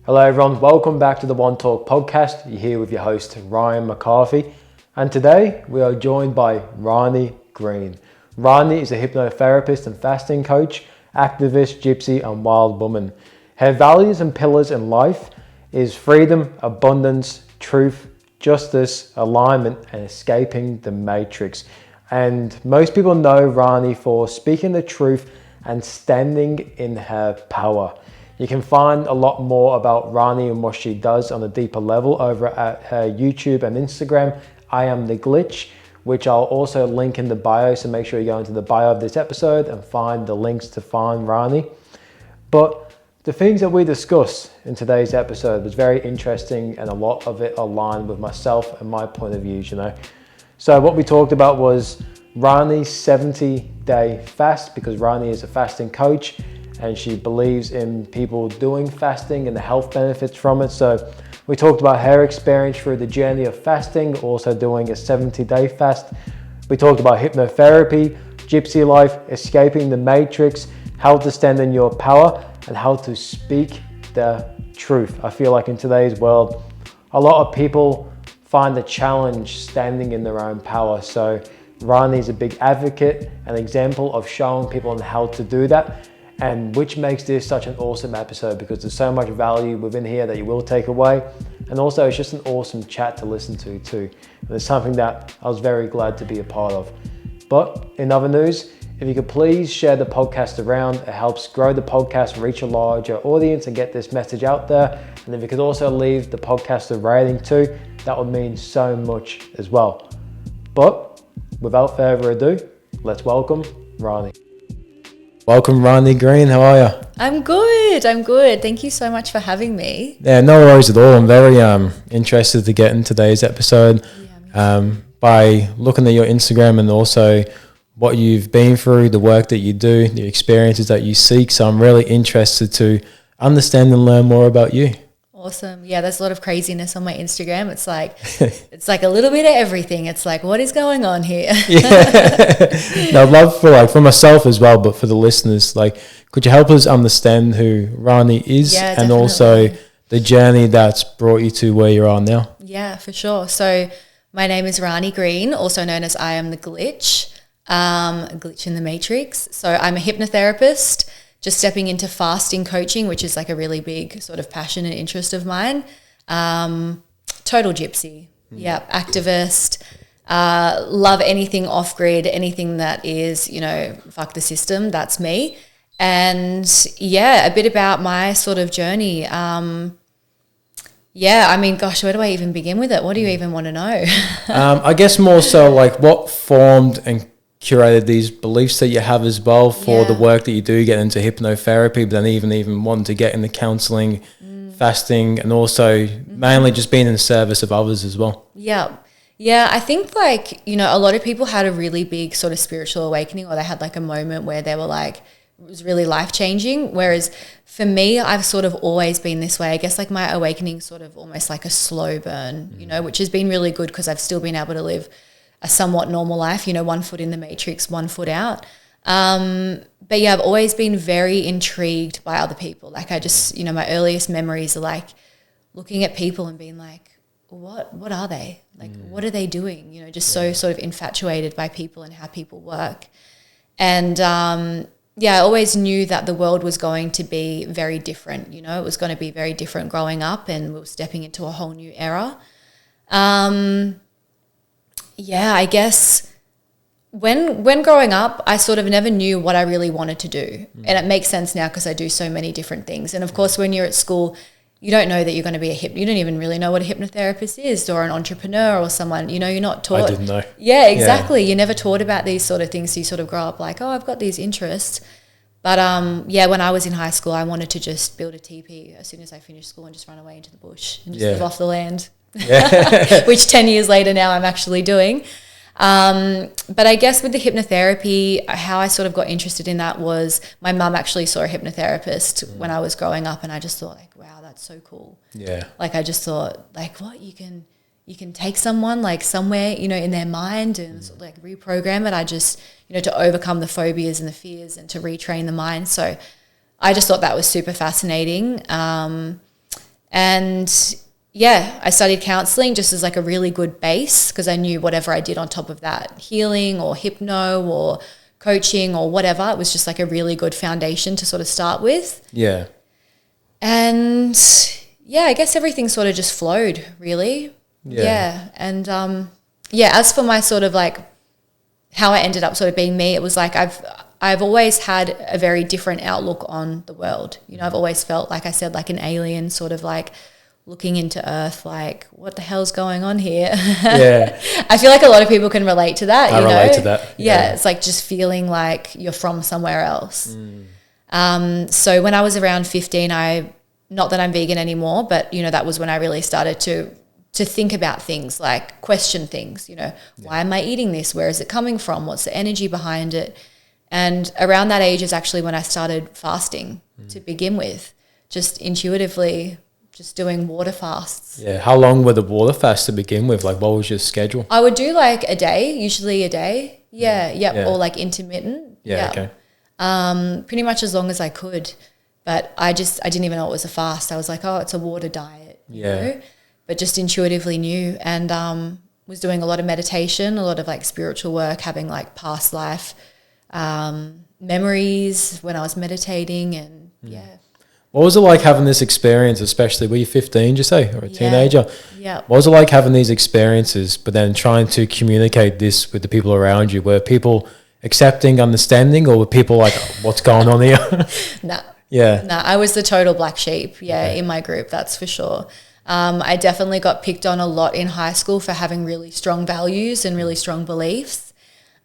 Hello everyone, welcome back to the OneTalk podcast. You're here with your host Ryan McCarthy, and today we are joined by Rhani Green. Rhani is a hypnotherapist and fasting coach, activist, gypsy and wild woman. Her values and pillars in life is freedom, abundance, truth, justice, alignment and escaping the matrix. And most people know Rhani for speaking the truth and standing in her power. You can find a lot more about Rhani and what she does on a deeper level over at her YouTube and Instagram, I Am The Glitch, which I'll also link in the bio. So make sure you go into the bio of this episode and find the links to find Rhani. But the things that we discuss in today's episode was very interesting, and a lot of it aligned with myself and my point of views, So what we talked about was Rhani's 70-day fast, because Rhani is a fasting coach and she believes in people doing fasting and the health benefits from it. So we talked about her experience through the journey of fasting, also doing a 70-day fast. We talked about hypnotherapy, gypsy life, escaping the matrix, how to stand in your power, and how to speak the truth. I feel like in today's world, a lot of people find the challenge standing in their own power. So Rhani is a big advocate, an example of showing people on how to do that, and which makes this such an awesome episode because there's so much value within here that you will take away. And also it's just an awesome chat to listen to too. And it's something that I was very glad to be a part of. But in other news, if you could please share the podcast around, it helps grow the podcast, reach a larger audience and get this message out there. And if you could also leave the podcast a rating too, that would mean so much as well. But without further ado, let's welcome Rhani. Welcome Rhani Green, how are you? I'm good. Thank you so much for having me. Yeah, no worries at all. I'm very interested to get in today's episode by looking at your Instagram and also what you've been through, the work that you do, the experiences that you seek. So I'm really interested to understand and learn more about you. Awesome. Yeah, there's a lot of craziness on my Instagram. It's like a little bit of everything. It's like, what is going on here? Yeah. Now, I'd love for myself as well, but for the listeners, could you help us understand who Rhani is and also the journey that's brought you to where you are now? Yeah, for sure. So my name is Rhani Green, also known as I Am The Glitch, a glitch in the matrix. So I'm a hypnotherapist, just stepping into fasting coaching, which is like a really big sort of passion and interest of mine. Total gypsy. Yeah, activist. Love anything off-grid, anything that is, fuck the system. That's me. And yeah, a bit about my sort of journey. Where do I even begin with it? What do you even want to know? I guess more so what formed and curated these beliefs that you have as well for the work that you do, get into hypnotherapy, but then even wanting to get into counseling, fasting, and also mainly just being in the service of others as well. Yeah, I think a lot of people had a really big sort of spiritual awakening, or they had a moment where they were it was really life-changing. Whereas for me, I've sort of always been this way. I guess my awakening sort of almost like a slow burn, which has been really good because I've still been able to live a somewhat normal life, 1 foot in the matrix, 1 foot out. But yeah, I've always been very intrigued by other people. I just, my earliest memories are looking at people and being what are they? What are they doing? Just so sort of infatuated by people and how people work. And I always knew that the world was going to be very different. It was going to be very different growing up, and we were stepping into a whole new era. I guess when growing up, I sort of never knew what I really wanted to do. And it makes sense now because I do so many different things. And of course, when you're at school, you don't know that you're going to be you don't even really know what a hypnotherapist is, or an entrepreneur, or someone, you're not taught. I didn't know. Yeah, exactly. Yeah. You're never taught about these sort of things. So you sort of grow up I've got these interests. But when I was in high school, I wanted to just build a teepee as soon as I finished school and just run away into the bush and just live off the land. Yeah. Which 10 years later now I'm actually doing. But I guess with the hypnotherapy, how I sort of got interested in that was my mum actually saw a hypnotherapist when I was growing up, and I just thought wow, that's so cool. Yeah. I just thought what you can take someone somewhere, in their mind and sort of reprogram it. I just, to overcome the phobias and the fears and to retrain the mind. So I just thought that was super fascinating. And yeah, I studied counseling just as like a really good base, because I knew whatever I did on top of that, healing or hypno or coaching or whatever, it was just like a really good foundation to sort of start with. Yeah. And yeah, I guess everything sort of just flowed, really. Yeah. And as for my sort of like how I ended up sort of being me, it was like I've always had a very different outlook on the world. You know, I've always felt, like I said, like an alien, sort of like looking into Earth, like, what the hell's going on here? Yeah. I feel like a lot of people can relate to that. I relate to that. Yeah, it's like just feeling like you're from somewhere else. So when I was around 15, not that I'm vegan anymore, but, you know, that was when I really started to think about things, like question things, you know, why am I eating this? Where is it coming from? What's the energy behind it? And around that age is actually when I started fasting to begin with, just intuitively, just doing water fasts. Yeah. How long were the water fasts to begin with? Like, what was your schedule? I would do like a day, usually a day. Yeah. Or like intermittent. Yeah. Okay. Pretty much as long as I could. But I didn't even know it was a fast. I was like, oh, it's a water diet. You know? But just intuitively knew, and was doing a lot of meditation, a lot of like spiritual work, having like past life memories when I was meditating, and What was it like having this experience, especially, were you 15, did you say, or a teenager? Yeah. What was it like having these experiences, but then trying to communicate this with the people around you? Were people accepting, understanding, or were people like, what's going on here? Nah. Yeah. Nah, I was the total black sheep, in my group, that's for sure. I definitely got picked on a lot in high school for having really strong values and really strong beliefs.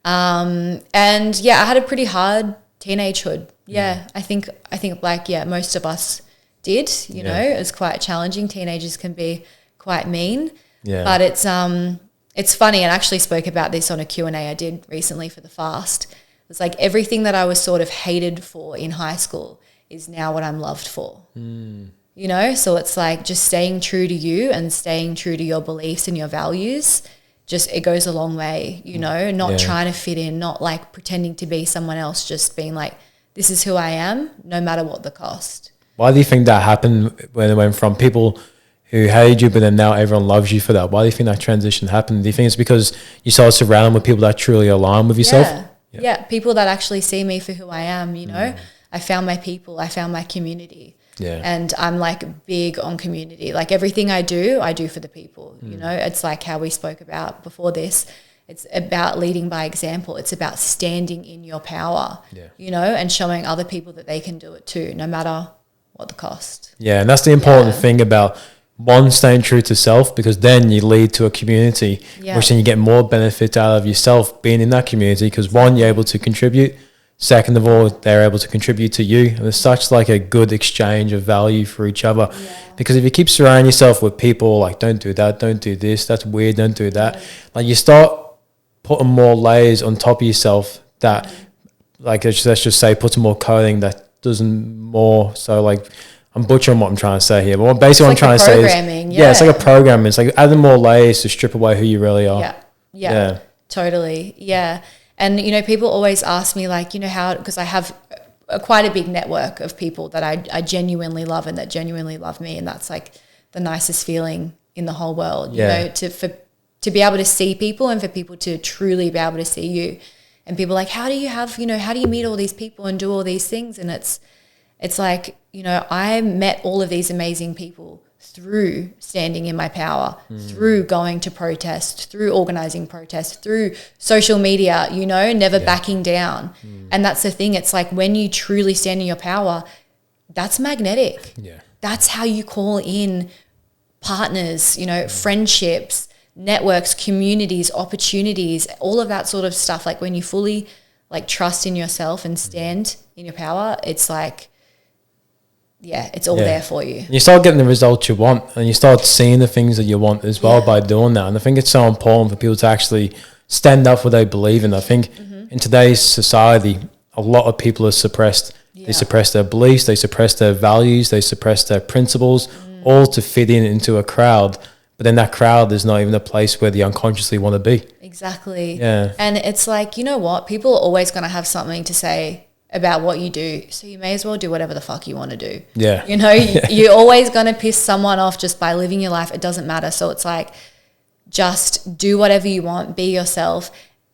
And I had a pretty hard teenagehood. Yeah, I think like, most of us did, you know, it's quite challenging. Teenagers can be quite mean, but it's funny. And I actually spoke about this on a Q&A I did recently for the fast. It was like everything that I was sort of hated for in high school is now what I'm loved for. You know, so it's like just staying true to you and staying true to your beliefs and your values. Just, it goes a long way, you know, not trying to fit in, not like pretending to be someone else, just being like, this is who I am, no matter what the cost. Why do you think that happened when it went from people who hated you, but then now everyone loves you for that? Why do you think that transition happened? Do you think it's because you started surrounded with people that truly align with yourself? Yeah, people that actually see me for who I am, you know. I found my people, I found my community. Yeah. And I'm like big on community. Like everything I do for the people, you know. It's like how we spoke about before this. It's about leading by example. It's about standing in your power, you know, and showing other people that they can do it too, no matter what the cost. Yeah, and that's the important thing about, one, staying true to self, because then you lead to a community, which then you get more benefit out of yourself being in that community, because one, you're able to contribute. Second of all, they're able to contribute to you. And it's such like a good exchange of value for each other. Because if you keep surrounding yourself with people like, don't do that, don't do this, that's weird, don't do that. Like you start putting more layers on top of yourself that, like, let's just say, put some more coding that doesn't more. So like, I'm butchering what I'm trying to say here, but what basically what I'm trying to say is, it's like a programming. It's like adding more layers to strip away who you really are. Yeah, totally. Yeah. And, you know, people always ask me like, you know, how, because I have quite a big network of people that I genuinely love and that genuinely love me. And that's like the nicest feeling in the whole world, you know, to be able to see people and for people to truly be able to see you. And people are like, how do you meet all these people and do all these things? And it's like, you know, I met all of these amazing people through standing in my power, through going to protest, through organizing protests, through social media, you know, never backing down. And that's the thing. It's like when you truly stand in your power, that's magnetic. That's how you call in partners, you know, friendships, networks, communities, opportunities, all of that sort of stuff. Like when you fully like trust in yourself and stand in your power, it's like, it's all there for you. You start getting the results you want, and you start seeing the things that you want as well by doing that. And I think it's so important for people to actually stand up for what they believe in. I think in today's society, a lot of people are suppressed. They suppress their beliefs, they suppress their values, they suppress their principles, all to fit into a crowd. But then that crowd is not even a place where they unconsciously want to be. Exactly. Yeah. And it's like, you know what? People are always going to have something to say about what you do, so you may as well do whatever the fuck you want to do. Yeah. You know, you're always going to piss someone off just by living your life. It doesn't matter. So it's like, just do whatever you want, be yourself.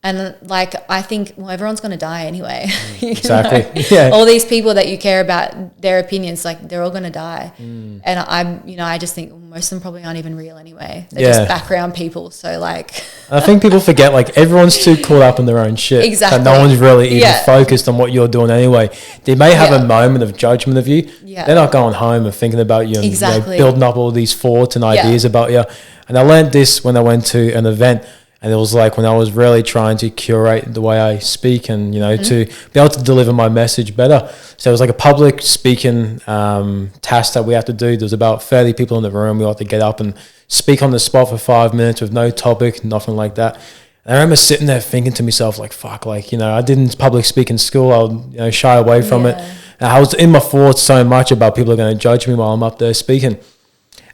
And like, I think, well, everyone's going to die anyway. Exactly. Yeah. All these people that you care about, their opinions, like they're all going to die. And I just think most of them probably aren't even real anyway. They're just background people. So like, I think people forget, like, everyone's too caught up in their own shit. Exactly. So no one's really even focused on what you're doing anyway. They may have a moment of judgment of you. Yeah. They're not going home and thinking about you and Exactly. building up all these thoughts and ideas about you. And I learned this when I went to an event. And it was like when I was really trying to curate the way I speak and, to be able to deliver my message better. So it was like a public speaking task that we had to do. There was about 30 people in the room. We had to get up and speak on the spot for 5 minutes with no topic, nothing like that. And I remember sitting there thinking to myself, like, fuck, like, I didn't public speak in school. I would, shy away from it. And I was in my thoughts so much about people are going to judge me while I'm up there speaking.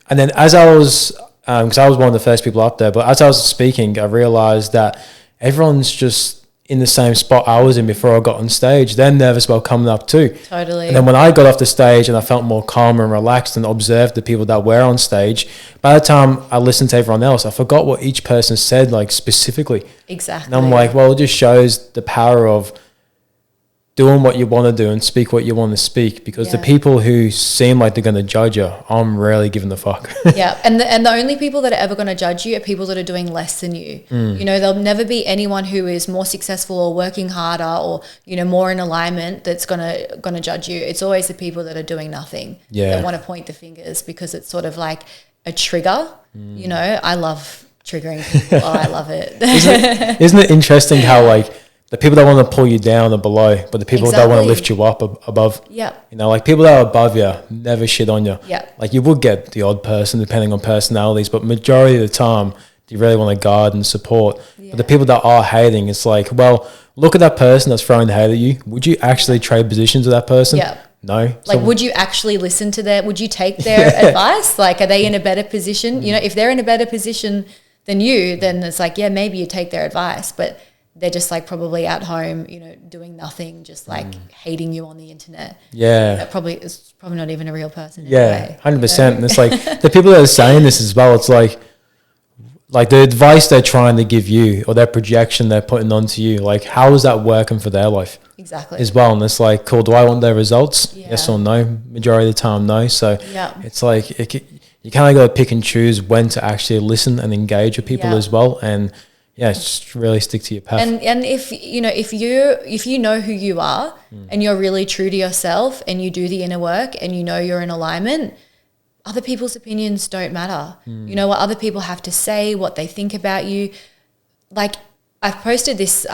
And then as I was... because I was one of the first people up there, but as I was speaking, I realized that everyone's just in the same spot I was in before I got on stage. They're nervous about coming up too. Totally. And then when I got off the stage and I felt more calm and relaxed and observed the people that were on stage, by the time I listened to everyone else, I forgot what each person said, like, specifically. Exactly. And I'm like, well, it just shows the power of doing what you want to do and speak what you want to speak, because the people who seem like they're going to judge you, I'm rarely giving a fuck. Yeah. And the only people that are ever going to judge you are people that are doing less than you. There'll never be anyone who is more successful or working harder or, more in alignment that's going to judge you. It's always the people that are doing nothing that want to point the fingers, because it's sort of like a trigger. I love triggering people. I love it. Isn't it interesting how, like, the people that want to pull you down are below, but the people that want to lift you up above. Yeah. Like, people that are above you never shit on you. Yeah. Like, you would get the odd person depending on personalities, but majority of the time, you really want to guard and support. Yeah. But the people that are hating, it's like, well, look at that person that's throwing hate at you. Would you actually trade positions with that person? Yeah. No. Like, would you actually listen to would you take their advice? Like, are they in a better position? If they're in a better position than you, then it's like, maybe you take their advice, but they're just like probably at home, doing nothing, just like hating you on the internet. Yeah. That it's probably not even a real person. Yeah, 100%. And it's like the people that are saying this as well, it's like the advice they're trying to give you or their projection they're putting onto you, like, how is that working for their life? Exactly. As well. And it's like, cool, do I want their results? Yeah. Yes or no? Majority of the time, no. So it's like you kind of got to pick and choose when to actually listen and engage with people as well. And just really stick to your path. And if you know who you are and you're really true to yourself and you do the inner work and you're in alignment, other people's opinions don't matter. What other people have to say, what they think about you. Like, I've posted this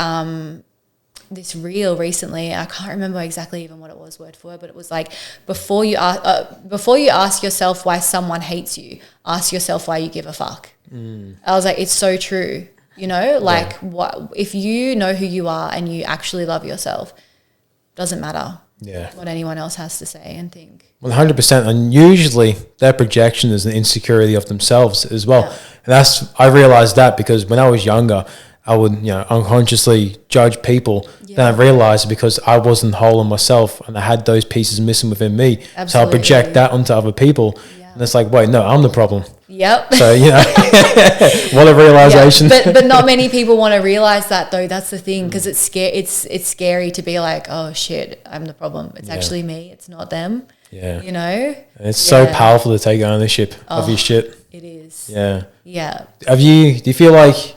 this reel recently. I can't remember exactly even what it was word for word, but it was like, before you ask yourself why someone hates you, ask yourself why you give a fuck. I was like, it's so true. What if you know who you are and you actually love yourself, doesn't matter what anyone else has to say and think. 100%. And usually their projection is an insecurity of themselves as well. And I realized that because when I was younger, I would, unconsciously judge people. Then I realized because I wasn't whole in myself and I had those pieces missing within me. Absolutely. So I project that onto other people. And it's like, wait, no, I'm the problem. Yep. So, what a realization. But not many people want to realize that, though. That's the thing, because it's scary to be like, oh shit, I'm the problem. It's actually me. It's not them. Yeah. And it's so powerful to take ownership of your shit. It is. Yeah. Yeah. Do you feel like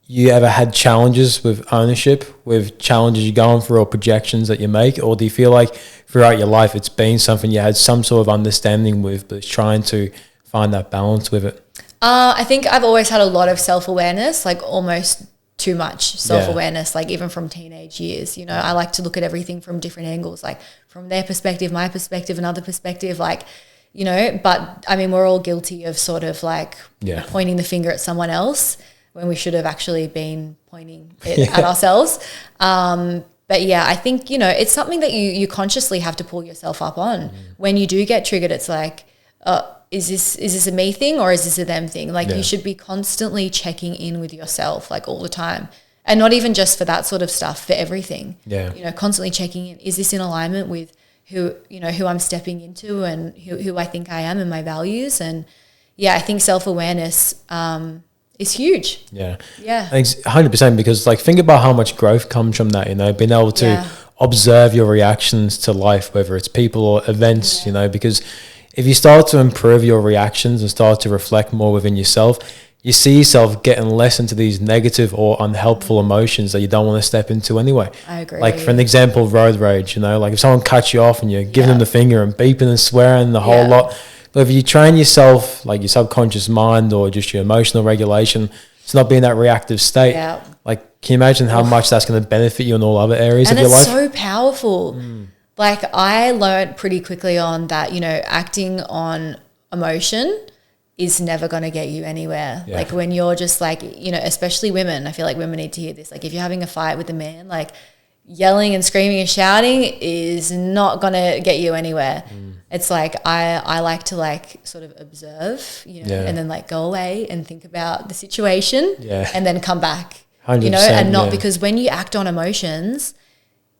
you ever had challenges with ownership, with challenges you're going through or projections that you make? Or do you feel like throughout your life it's been something you had some sort of understanding with, but it's trying to find that balance with it? I think I've always had a lot of self-awareness, like almost too much self-awareness, like even from teenage years. I like to look at everything from different angles, like from their perspective, my perspective, another perspective, like, but I mean, we're all guilty of sort of like pointing the finger at someone else when we should have actually been pointing it at ourselves. But I think, it's something that you consciously have to pull yourself up on. When you do get triggered, it's like, is this a me thing or is this a them thing? Like, you should be constantly checking in with yourself, like all the time, And not even just for that sort of stuff, for everything. Yeah. You know, constantly checking in, is this in alignment with who I'm stepping into and who I think I am and my values? And yeah, I think self-awareness is huge. Yeah. Yeah. I think 100%, because like think about how much growth comes from that, you know, being able to observe your reactions to life, whether it's people or events, you know, because if you start to improve your reactions and start to reflect more within yourself, you see yourself getting less into these negative or unhelpful emotions that you don't want to step into anyway. I agree. Like for an example, road rage, you know, like if someone cuts you off and you're giving them the finger and beeping and swearing the whole lot. But if you train yourself, like your subconscious mind or just your emotional regulation, to not be in that reactive state, like can you imagine how much that's going to benefit you in all other areas of your life? And it's so powerful. Like I learned pretty quickly on that, you know, acting on emotion is never going to get you anywhere. Like when you're just like, you know, especially women, I feel like women need to hear this. Like if you're having a fight with a man, like yelling and screaming and shouting is not going to get you anywhere. It's like I like to like sort of observe, you know, and then like go away and think about the situation and then come back, you know, and not because when you act on emotions,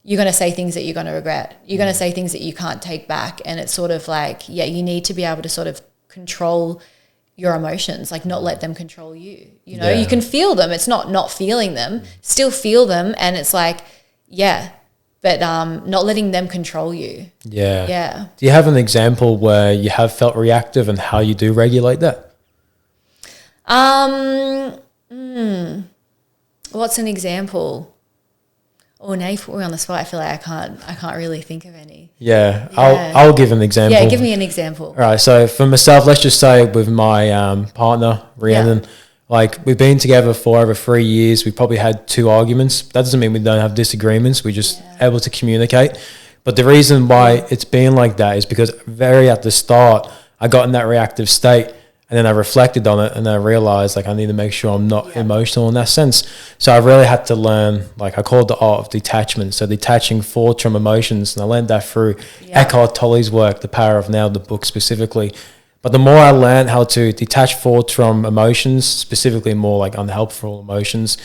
you're going to say things that you're going to regret. You're going to say things that you can't take back. And it's sort of like, you need to be able to sort of control your emotions, like not let them control you. You know, you can feel them. It's not feeling them, still feel them. And it's like, but not letting them control you. Yeah. Do you have an example where you have felt reactive and how you do regulate that? What's an example? Oh, now you put me on the spot. I feel like I can't really think of any. I'll give an example. Yeah, give me an example. All right, so for myself, let's just say with my partner, Rhiannon, like we've been together for over 3 years. We probably had 2 arguments. That doesn't mean we don't have disagreements. We're just able to communicate. But the reason why it's been like that is because very at the start, I got in that reactive state. And then I reflected on it and I realized like I need to make sure I'm not emotional in that sense. So I really had to learn, like I call it the art of detachment. So detaching thoughts from emotions. And I learned that through Eckhart Tolle's work, The Power of Now, the book specifically. But the more I learned how to detach thoughts from emotions, specifically more like unhelpful emotions,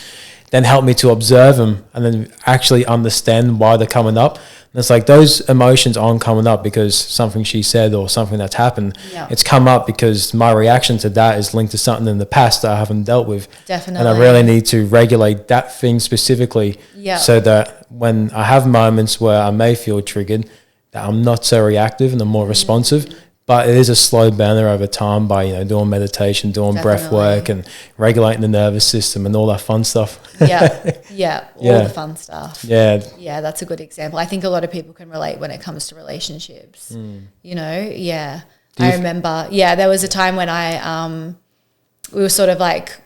then helped me to observe them and then actually understand why they're coming up. And it's like those emotions aren't coming up because something she said or something that's happened. It's come up because my reaction to that is linked to something in the past that I haven't dealt with. Definitely. And I really need to regulate that thing specifically so that when I have moments where I may feel triggered, that I'm not so reactive and I'm more responsive. But it is a slow burner over time by, you know, doing meditation, doing breath work and regulating the nervous system and all that fun stuff. All the fun stuff. Yeah, that's a good example. I think a lot of people can relate when it comes to relationships. You know, I remember, there was a time when we were sort of like,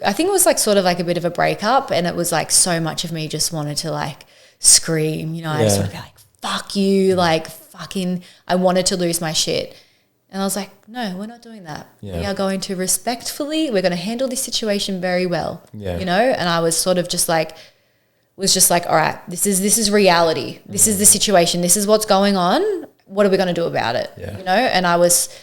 I think it was like sort of like a bit of a breakup, and it was like so much of me just wanted to like scream, you know, I just want to be like, fuck you, like fucking, I wanted to lose my shit. And I was like, no, we're not doing that. We are going to respectfully, we're going to handle this situation very well, you know? And I was sort of just like, all right, this is reality. This is the situation. This is what's going on. What are we going to do about it? You know? And I was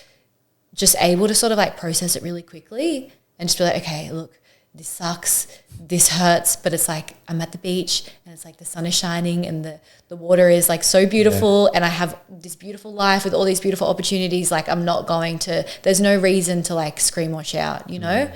just able to sort of like process it really quickly and just be like, okay, look, this sucks, this hurts, but it's like I'm at the beach and it's like the sun is shining and the water is like so beautiful and I have this beautiful life with all these beautiful opportunities. Like I'm not going to, there's no reason to like scream or shout, you know?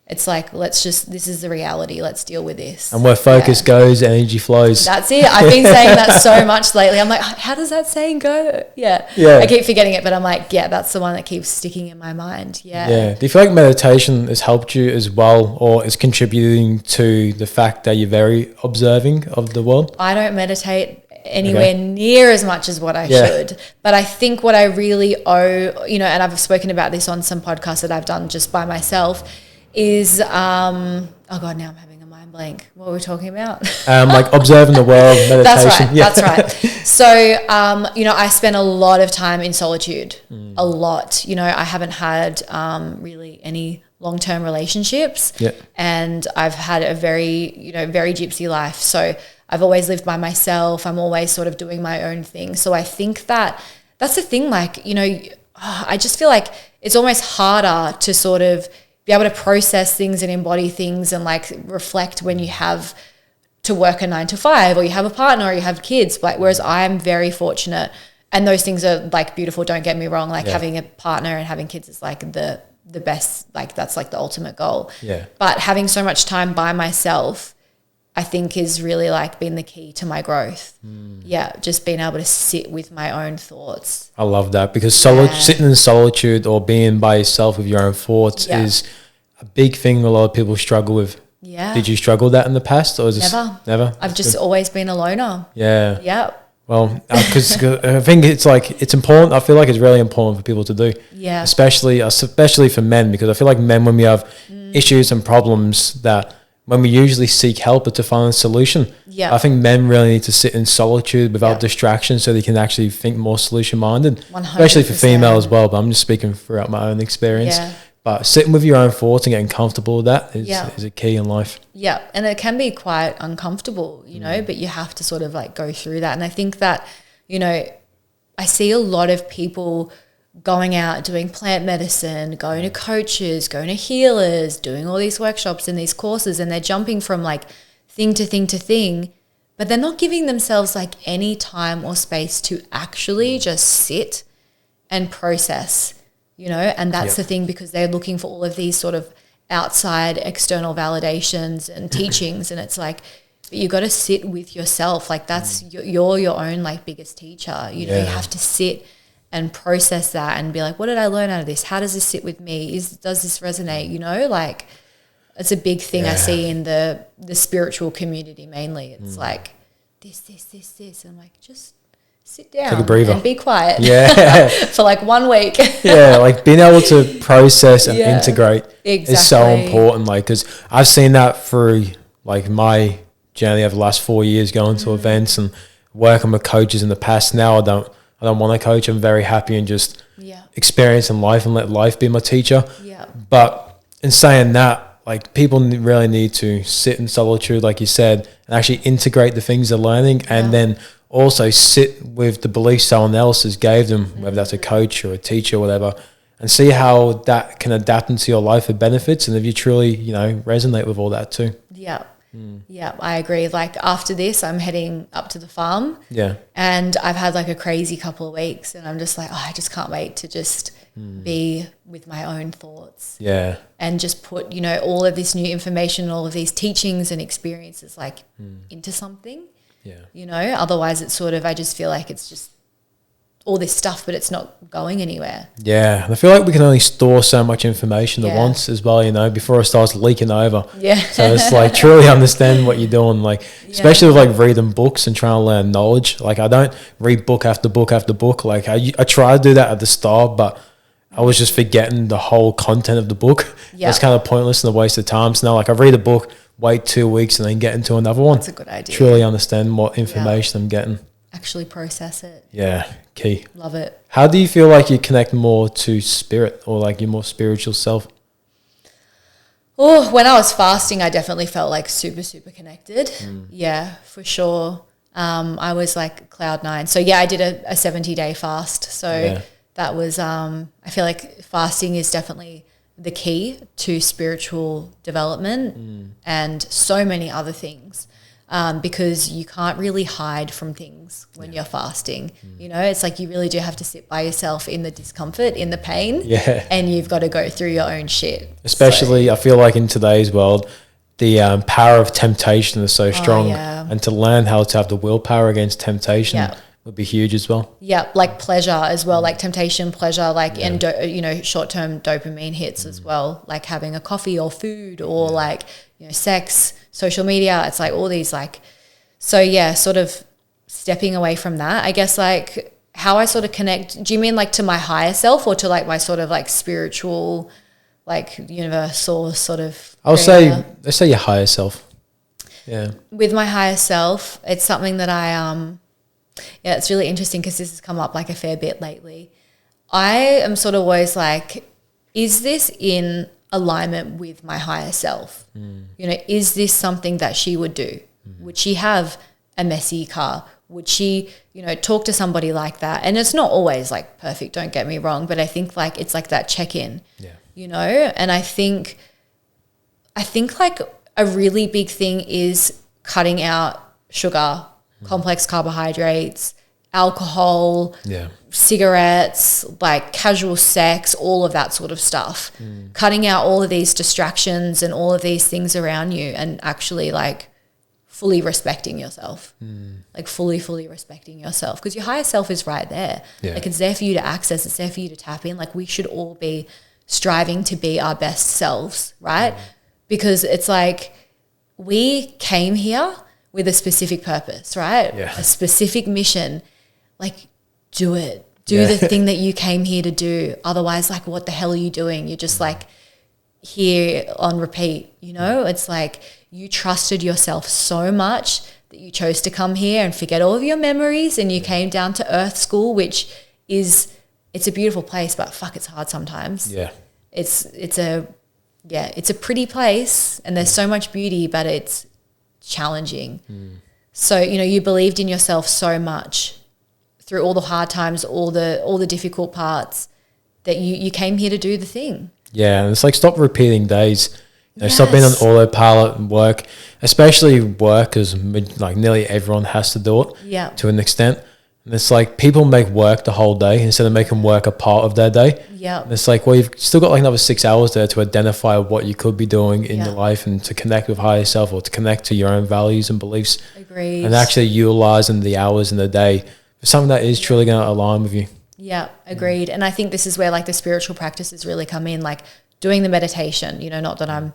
It's like, this is the reality. Let's deal with this. And where focus goes, energy flows. That's it. I've been saying that so much lately. I'm like, how does that saying go? I keep forgetting it, but I'm like, that's the one that keeps sticking in my mind. Do you feel like meditation has helped you as well, or is contributing to the fact that you're very observing of the world? I don't meditate anywhere near as much as what I should. But I think what I really owe, you know, and I've spoken about this on some podcasts that I've done just by myself, is oh god, now I'm having a mind blank. What were we talking about? Like observing the world, meditation. That's right. So you know, I spent a lot of time in solitude. A lot. You know, I haven't had really any long-term relationships. And I've had a very gypsy life. So I've always lived by myself. I'm always sort of doing my own thing. So I think that that's the thing, like, you know, I just feel like it's almost harder to sort of be able to process things and embody things and like reflect when you have to work a 9 to 5 or you have a partner or you have kids. Like, whereas I'm very fortunate, and those things are like beautiful, don't get me wrong, like having a partner and having kids is like the best, like that's like the ultimate goal. Yeah. But having so much time by myself, I think is really like been the key to my growth. Yeah, just being able to sit with my own thoughts. I love that, because sitting in solitude or being by yourself with your own thoughts is a big thing a lot of people struggle with. Yeah. Did you struggle with that in the past, or is this never? I've just always been a loner. Yeah. Yep. Well, because I think it's important. I feel like it's really important for people to do. Yeah. Especially for men, because I feel like men, when we have issues and problems, that when we usually seek help to find a solution. Yeah. I think men really need to sit in solitude without distraction, so they can actually think more solution minded. 100%. Especially for female as well. But I'm just speaking throughout my own experience. Yeah. But sitting with your own thoughts and getting comfortable with that is a key in life. Yeah. And it can be quite uncomfortable, you know, but you have to sort of like go through that. And I think that, you know, I see a lot of people going out, doing plant medicine, going to coaches, going to healers, doing all these workshops and these courses, and they're jumping from like thing to thing to thing, but they're not giving themselves like any time or space to actually just sit and process, you know, and that's the thing, because they're looking for all of these sort of outside external validations and teachings, and it's like, you got to sit with yourself. Like that's, you're your own like biggest teacher, you know, you have to sit and process that and be like, what did I learn out of this? How does this sit with me? Does this resonate? You know, like it's a big thing I see in the spiritual community mainly. It's like this. And I'm like, just sit down, take a breather, and be quiet. Yeah. For like 1 week. Yeah, like being able to process and integrate is so important. Like, because I've seen that through like my journey over the last 4 years, going to events and working with coaches in the past. Now I don't want to coach. I'm very happy and just experiencing life and let life be my teacher. Yeah. But in saying that, like, people really need to sit in solitude, like you said, and actually integrate the things they're learning, and then also sit with the beliefs someone else has gave them, whether that's a coach or a teacher or whatever, and see how that can adapt into your life for benefits, and if you truly, you know, resonate with all that too. Yeah. Yeah, I agree. Like after this, I'm heading up to the farm. Yeah. And I've had like a crazy couple of weeks, and I'm just like, I just can't wait to just be with my own thoughts. Yeah. And just put, you know, all of this new information, all of these teachings and experiences like into something. Yeah. You know, otherwise it's sort of, I just feel like it's just all this stuff, but it's not going anywhere. Yeah. And I feel like we can only store so much information at once as well, you know, before it starts leaking over. Yeah. So it's like truly understand what you're doing, like, especially with like reading books and trying to learn knowledge. Like I don't read book after book after book. Like I try to do that at the start, but I was just forgetting the whole content of the book. Yeah. It's kind of pointless and a waste of time. So now like I read a book, wait 2 weeks and then get into another one. That's a good idea. Truly understand what information I'm getting. Actually process it. Yeah, key. Love it. How do you feel like you connect more to spirit, or like your more spiritual self? Oh, when I was fasting, I definitely felt like super, super connected. Yeah, for sure. I was like cloud 9. So yeah, I did a 70-day fast. So that was, I feel like fasting is definitely the key to spiritual development and so many other things. Because you can't really hide from things when you're fasting. You know, it's like you really do have to sit by yourself in the discomfort, in the pain, and you've got to go through your own shit. Especially, I feel like in today's world, the power of temptation is so strong, and to learn how to have the willpower against temptation would be huge as well. Yeah, like pleasure as well, like temptation, pleasure, like and you know, short-term dopamine hits as well, like having a coffee or food or like, you know, sex, social media. It's like all these like, so yeah, sort of stepping away from that. I guess like how I sort of connect. Do you mean like to my higher self or to like my sort of like spiritual, like universal sort of? Let's say your higher self. Yeah. With my higher self, it's something that yeah, it's really interesting because this has come up like a fair bit lately. I am sort of always like, is this in alignment with my higher self? You know, is this something that she would do? Would she have a messy car? Would she, you know, talk to somebody like that? And it's not always like perfect, don't get me wrong, but I think like it's like that check-in. Yeah. you know? And I think like a really big thing is cutting out sugar, complex carbohydrates, alcohol, cigarettes, like casual sex, all of that sort of stuff. Cutting out all of these distractions and all of these things around you, and actually like fully respecting yourself. Like fully respecting yourself, because your higher self is right there. Like it's there for you to access, it's there for you to tap in. Like we should all be striving to be our best selves, right? Because it's like we came here with a specific purpose, right? A specific mission. Like do it. Do the thing that you came here to do. Otherwise, like what the hell are you doing? You're just like here on repeat, you know? It's like you trusted yourself so much that you chose to come here and forget all of your memories, and you came down to Earth School, which is, it's a beautiful place, but fuck, it's hard sometimes. It's a pretty place and there's so much beauty, but it's challenging. So, you know, you believed in yourself so much through all the hard times, all the difficult parts, that you came here to do the thing. Yeah, and it's like stop repeating days. You know, stop being on autopilot and work, especially work, because like nearly everyone has to do it to an extent. And it's like people make work the whole day instead of making work a part of their day. And it's like, well, you've still got like another 6 hours there to identify what you could be doing in your life and to connect with higher self, or to connect to your own values and beliefs. Agreed. And actually utilizing the hours in the day for something that is truly going to align with you. Yeah, agreed. And I think this is where like the spiritual practices really come in, like doing the meditation, you know, not that I'm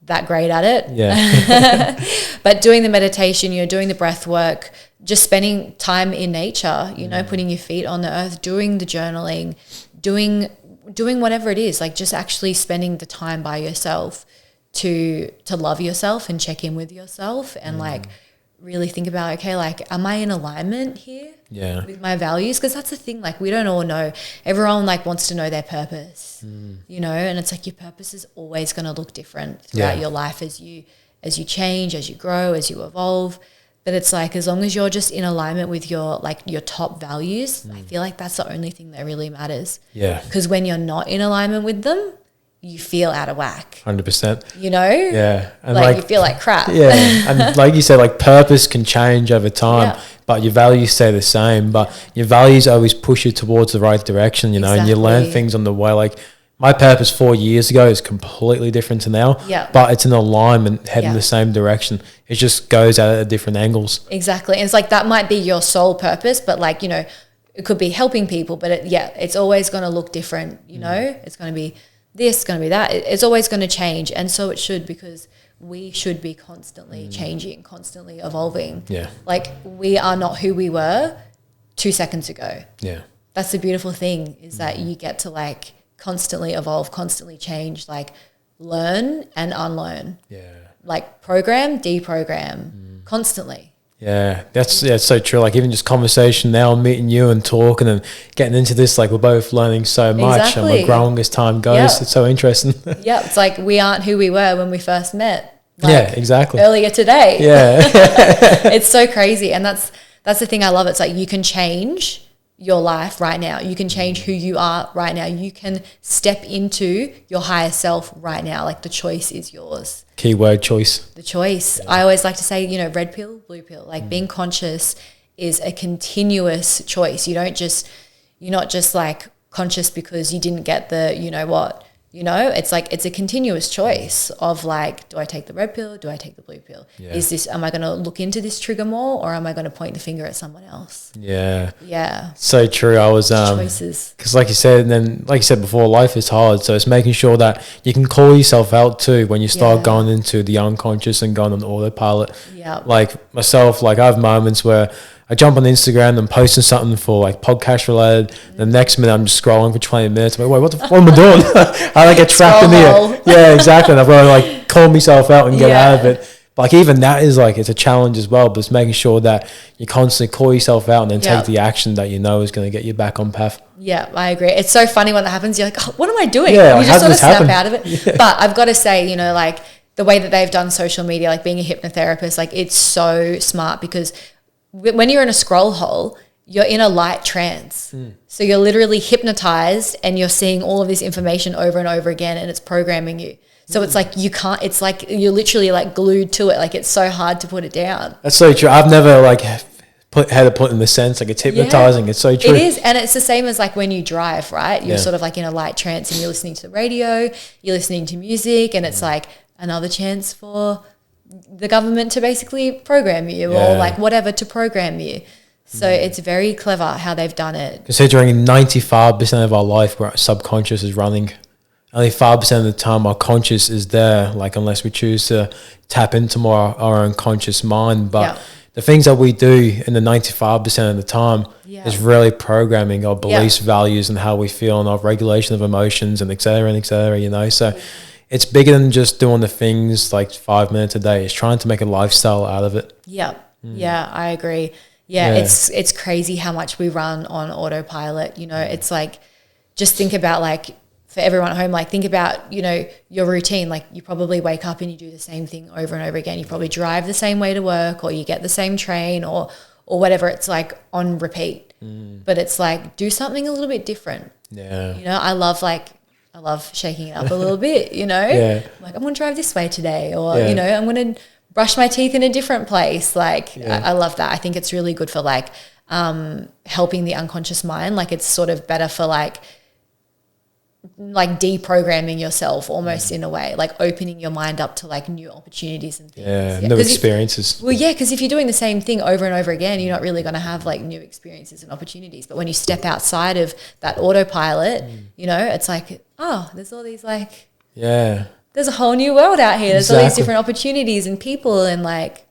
that great at it, but doing the meditation, you know, doing the breath work, just spending time in nature, you know, putting your feet on the earth, doing the journaling, doing whatever it is, like just actually spending the time by yourself to love yourself and check in with yourself and like really think about, okay, like, am I in alignment here with my values? Because that's the thing, like we don't all know. Everyone like wants to know their purpose, you know, and it's like your purpose is always going to look different throughout your life as you change, as you grow, as you evolve. But it's like, as long as you're just in alignment with your top values, I feel like that's the only thing that really matters. Because when you're not in alignment with them, you feel out of whack. 100%. You know? And like you feel like crap. And like you said, like purpose can change over time, but your values stay the same. But your values always push you towards the right direction, you know, and you learn things on the way. Like my purpose 4 years ago is completely different to now, but it's an alignment heading the same direction. It just goes at different angles. Exactly. And it's like that might be your sole purpose, but like, you know, it could be helping people, but it's always going to look different, you know? It's going to be this, going to be that. It's always going to change, and so it should, because we should be constantly changing, constantly evolving. Like we are not who we were 2 seconds ago. That's the beautiful thing, is that you get to like constantly evolve, constantly change, like learn and unlearn. Like program, deprogram, constantly. That's so true. Like even just conversation now, meeting you and talking and getting into this, like we're both learning so much and we're growing as time goes. It's so interesting. It's like we aren't who we were when we first met. Like earlier today. It's so crazy. And that's the thing I love. It's like you can change your life right now. You can change who you are right now. You can step into your higher self right now. Like the choice is yours. Keyword choice. The choice. I always like to say, you know, red pill, blue pill. Like being conscious is a continuous choice. You're not just like conscious because you didn't get the, you know what, you know, it's like, it's a continuous choice of like, do I take the red pill? Do I take the blue pill? Am I going to look into this trigger more, or am I going to point the finger at someone else? So true. I was, choices. Cause like you said, and then like you said before, life is hard. So it's making sure that you can call yourself out too, when you start going into the unconscious and going on autopilot. Like myself, like I have moments where I jump on Instagram and posting something for like podcast related. The next minute I'm just scrolling for 20 minutes. I'm like, wait, what am I doing? How do I get trapped in here? Exactly. And I've got to like call myself out and get out of it. But like even that is like, it's a challenge as well, but it's making sure that you constantly call yourself out and then take the action that you know is going to get you back on path. I agree. It's so funny when that happens. You're like, oh, what am I doing? You just sort of snap out of it. But I've got to say, you know, like the way that they've done social media, like being a hypnotherapist, like it's so smart, because when you're in a scroll hole, you're in a light trance. So you're literally hypnotized and you're seeing all of this information over and over again, and it's programming you. So it's like you can't, it's like you're literally like glued to it. Like it's so hard to put it down. That's so true. I've never like had it put in the sense, like it's hypnotizing. Yeah, it's so true. It is. And it's the same as like when you drive, right? You're sort of like in a light trance and you're listening to the radio, you're listening to music, and it's like another chance for the government to basically program you or like whatever to program you. So it's very clever how they've done it. Considering 95% of our life, our subconscious is running. Only 5% of the time our conscious is there, like unless we choose to tap into more our own conscious mind. But the things that we do in the 95% of the time is really programming our beliefs, values, and how we feel, and our regulation of emotions, and et cetera, you know. So it's bigger than just doing the things like 5 minutes a day. It's trying to make a lifestyle out of it. Yeah, I agree. Yeah, it's crazy how much we run on autopilot. You know, it's like, just think about like, for everyone at home, like think about, you know, your routine. Like you probably wake up and you do the same thing over and over again. You probably drive the same way to work, or you get the same train, or whatever. It's like on repeat. But it's like, do something a little bit different. Yeah. You know, I love shaking it up a little bit, you know. Like I'm going to drive this way today, or, you know, I'm going to brush my teeth in a different place. Like I love that. I think it's really good for like helping the unconscious mind. Like it's sort of better for like deprogramming yourself almost in a way, like opening your mind up to like new opportunities and things. New experiences. Because if you're doing the same thing over and over again, you're not really going to have like new experiences and opportunities. But when you step outside of that autopilot, you know, it's like, oh, there's all these like, there's a whole new world out here. There's all these different opportunities and people, and like,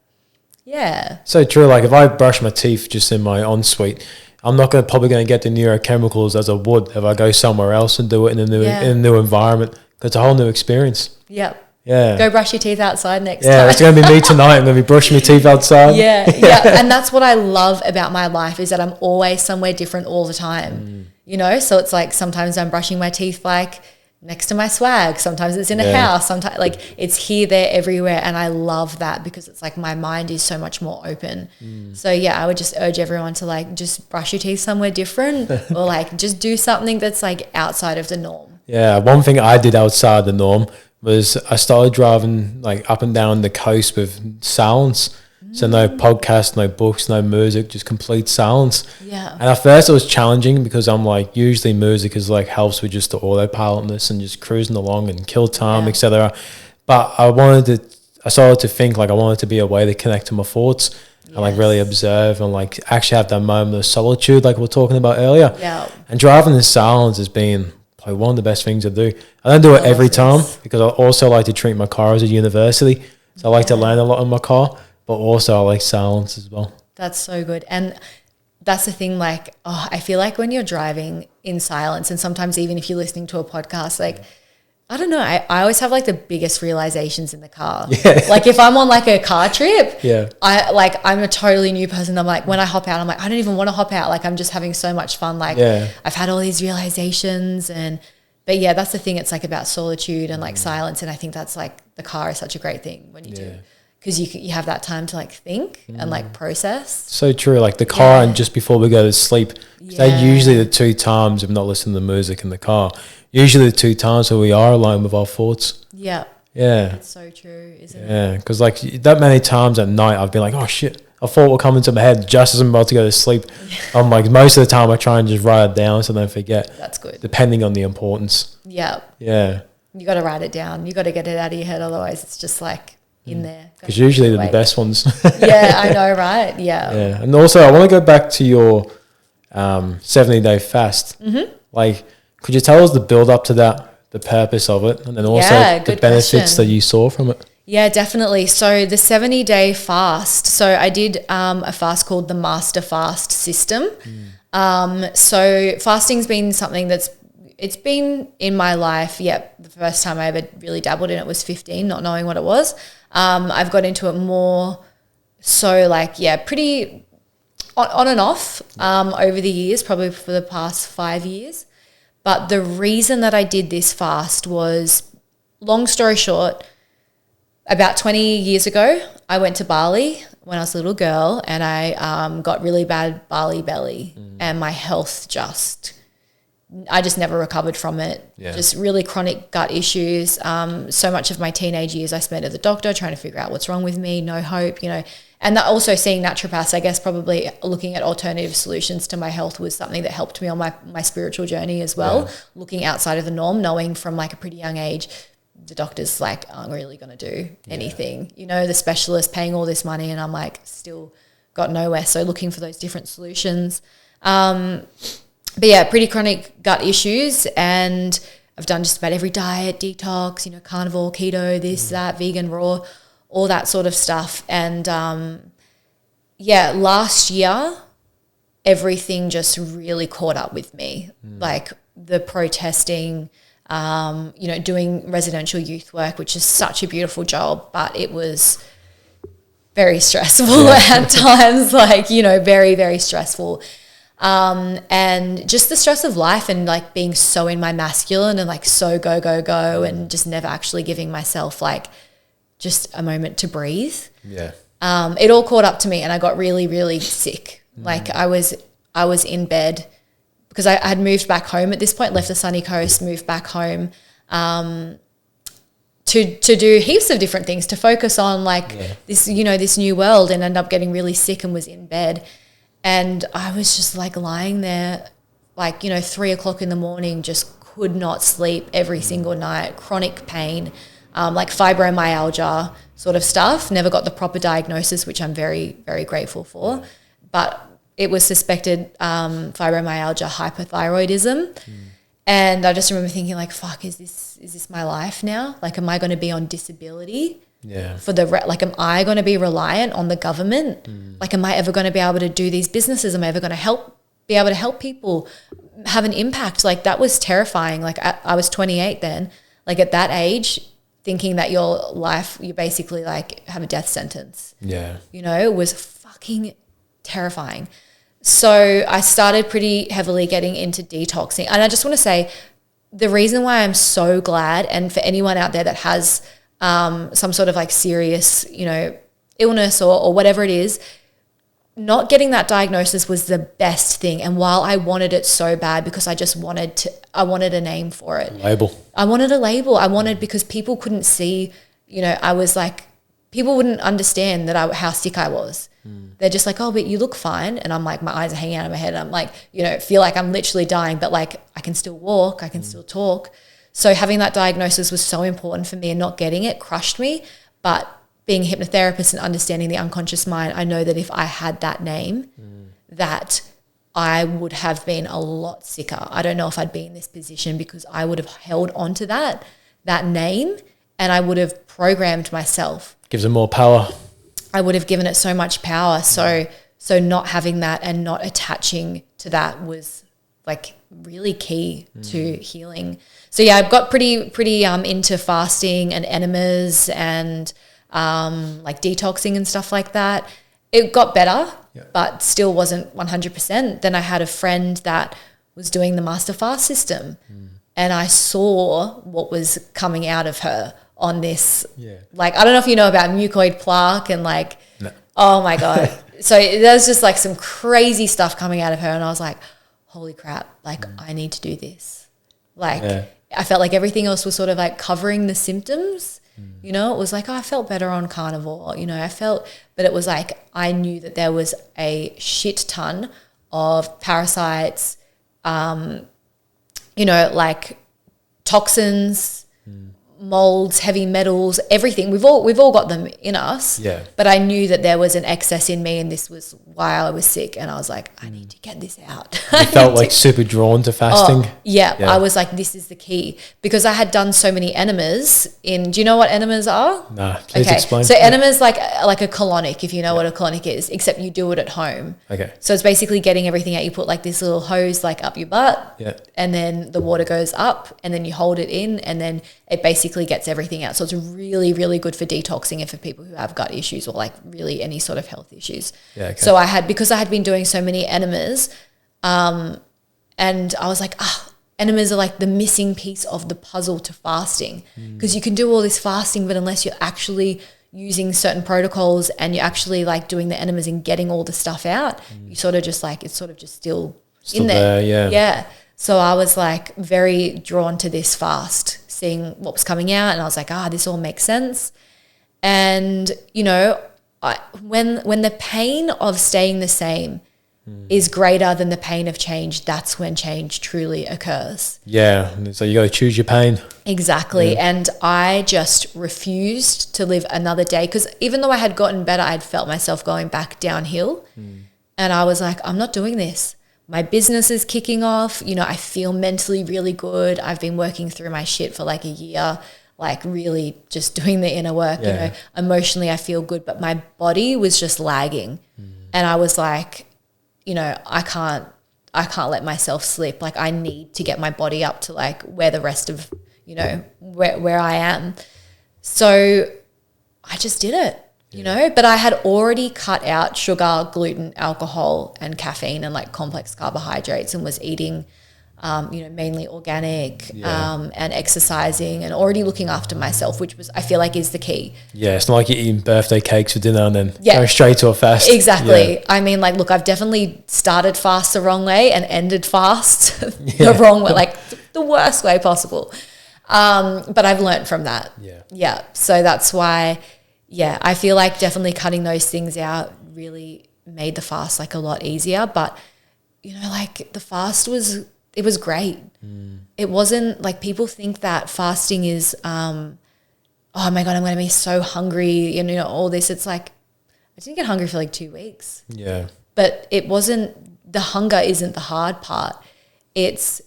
so true. Like if I brush my teeth just in my ensuite, I'm not probably going to get the neurochemicals as I would if I go somewhere else and do it in a new environment. Because it's a whole new experience. Go brush your teeth outside next time. It's going to be me tonight. I'm going to be brushing my teeth outside. And that's what I love about my life, is that I'm always somewhere different all the time. You know, so it's like sometimes I'm brushing my teeth like next to my swag, sometimes it's in a house, sometimes like it's here, there, everywhere, and I love that because it's like my mind is so much more open. So I would just urge everyone to like just brush your teeth somewhere different or like just do something that's like outside of the norm. One thing I did outside the norm was I started driving like up and down the coast with silence. So no podcast, no books, no music, just complete silence. And at first it was challenging because I'm like, usually music is like helps with just the autopilotness and just cruising along and kill time, etc. But I started to think like I wanted to be a way to connect to my thoughts and like really observe and like actually have that moment of solitude like we were talking about earlier. And driving in silence has been like one of the best things I do. I don't do it every time because I also like to treat my car as a university. So I like to learn a lot in my car. But also I like silence as well. That's so good. And that's the thing, like, I feel like when you're driving in silence, and sometimes even if you're listening to a podcast, like, I don't know, I always have like the biggest realizations in the car. Like if I'm on like a car trip, I'm a totally new person. I'm like, when I hop out, I'm like, I don't even want to hop out. Like I'm just having so much fun. Like I've had all these realizations but that's the thing. It's like about solitude and like silence. And I think that's like the car is such a great thing when you do. Because you have that time to like think and like process. So true. Like the car and just before we go to sleep, they're usually the two times, if not listening to music in the car, usually the two times where we are alone with our thoughts. It's so true, isn't it? Because like that many times at night I've been like, oh shit, a thought will come into my head just as I'm about to go to sleep. I'm like, most of the time I try and just write it down so I don't forget. That's good. Depending on the importance. You got to write it down. You got to get it out of your head. Otherwise it's just like, in there. Because usually they're the best ones. I know, right? And also I want to go back to your 70-day fast. Like, could you tell us the build up to that, the purpose of it, and then also the benefits that you saw from it? Yeah, definitely. So the 70-day fast. So I did a fast called the Master Fast System. So fasting's been something it's been in my life. The first time I ever really dabbled in it was 15, not knowing what it was. I've got into it more so like, pretty on and off over the years, probably for the past 5 years. But the reason that I did this fast was, long story short, about 20 years ago, I went to Bali when I was a little girl, and I got really bad barley belly, and my health I just never recovered from it. Yeah. Just really chronic gut issues. So much of my teenage years I spent at the doctor trying to figure out what's wrong with me, no hope, And that also seeing naturopaths, I guess probably looking at alternative solutions to my health was something that helped me on my spiritual journey as well. Yeah. Looking outside of the norm, knowing from like a pretty young age, the doctors like aren't really going to do anything. The specialist paying all this money, and I'm like still got nowhere. So looking for those different solutions. But yeah, pretty chronic gut issues, and I've done just about every diet, detox, carnivore, keto, this, that, vegan, raw, all that sort of stuff. And last year, everything just really caught up with me. Like the protesting, doing residential youth work, which is such a beautiful job, but it was very stressful at times, very, very stressful. And just the stress of life and like being so in my masculine and like so go, go, go, and just never actually giving myself like just a moment to breathe. Yeah. It all caught up to me, and I got really, really sick. Like I was in bed because I had moved back home at this point, left the sunny coast, moved back home, to do heaps of different things, to focus on this, this new world, and end up getting really sick and was in bed. And I was just like lying there, 3 o'clock in the morning, just could not sleep every single night, chronic pain, like fibromyalgia sort of stuff. Never got the proper diagnosis, which I'm very, very grateful for. But it was suspected fibromyalgia, hypothyroidism. And I just remember thinking fuck, is this my life now? Am I going to be on disability? Yeah. Am I going to be reliant on the government? Am I ever going to be able to do these businesses? Am I ever going to be able to help people have an impact? That was terrifying. I was 28 then. At that age, thinking that your life, you basically have a death sentence. Yeah. It was fucking terrifying. So I started pretty heavily getting into detoxing. And I just want to say, the reason why I'm so glad, and for anyone out there that has some sort of serious, illness or whatever it is, not getting that diagnosis was the best thing. And while I wanted it so bad, because I wanted a name for it. Label. I wanted a label. Because people couldn't see, I was people wouldn't understand how sick I was. They're just oh, but you look fine. And I'm my eyes are hanging out of my head. I'm feel like I'm literally dying, but I can still walk, I can still talk. So having that diagnosis was so important for me, and not getting it crushed me. But being a hypnotherapist and understanding the unconscious mind, I know that if I had that name, that I would have been a lot sicker. I don't know if I'd be in this position, because I would have held on to that name, and I would have programmed myself. Gives it more power. I would have given it so much power. So not having that and not attaching to that was really key to healing. So yeah, I've got pretty into fasting and enemas and detoxing and stuff like that. It got better, but still wasn't 100%. Then I had a friend that was doing the master fast system, and I saw what was coming out of her on this. I don't know if you know about mucoid plaque and no. Oh my God. So there's just some crazy stuff coming out of her, and I was like, holy crap, I need to do this. I felt like everything else was sort of covering the symptoms. It was I felt better on carnivore, but it was I knew that there was a shit ton of parasites, toxins, molds, heavy metals, everything. We've all got them in us. Yeah. But I knew that there was an excess in me, and this was why I was sick. And I was I need to get this out. You felt super drawn to fasting? Oh, yeah. I was this is the key, because I had done so many enemas do you know what enemas are? No, please explain. So enemas like a colonic, if you know what a colonic is, except you do it at home. Okay. So it's basically getting everything out. You put this little hose up your butt, and then the water goes up, and then you hold it in, and then it basically gets everything out. So it's really, really good for detoxing and for people who have gut issues or really any sort of health issues. Yeah, okay. So because I had been doing so many enemas, and I was enemas are the missing piece of the puzzle to fasting, because you can do all this fasting, but unless you're actually using certain protocols and you're actually like doing the enemas and getting all the stuff out, you sort of just like, it's sort of just still in there. Yeah. So I was like very drawn to this fast, seeing what was coming out, and I was like, this all makes sense. And, you know, when the pain of staying the same is greater than the pain of change, that's when change truly occurs. Yeah. So you got to choose your pain. Exactly. Yeah. And I just refused to live another day, because even though I had gotten better, I'd felt myself going back downhill. And I was like, I'm not doing this. My business is kicking off. You know, I feel mentally really good. I've been working through my shit for like a year, like really just doing the inner work. You know, emotionally I feel good, but my body was just lagging. And I was like, you know, I can't let myself slip. Like I need to get my body up to like where the rest of, you know, where I am. So I just did it, you know, but I had already cut out sugar, gluten, alcohol and caffeine and like complex carbohydrates, and was eating, you know, mainly organic, and exercising and already looking after myself, which was, I feel like, is the key. Yeah, it's not like you're eating birthday cakes for dinner and then going straight to a fast. Exactly. Yeah. I mean, like, look, I've definitely started fast the wrong way and ended fast the wrong way, like the worst way possible. But I've learned from that. Yeah. So that's why, I feel like definitely cutting those things out really made the fast like a lot easier. But, you know, like the fast was great. It wasn't like, people think that fasting is, oh my God, I'm going to be so hungry, you know, all this. It's like, I didn't get hungry for like 2 weeks. Yeah. But it wasn't, the hunger isn't the hard part. It's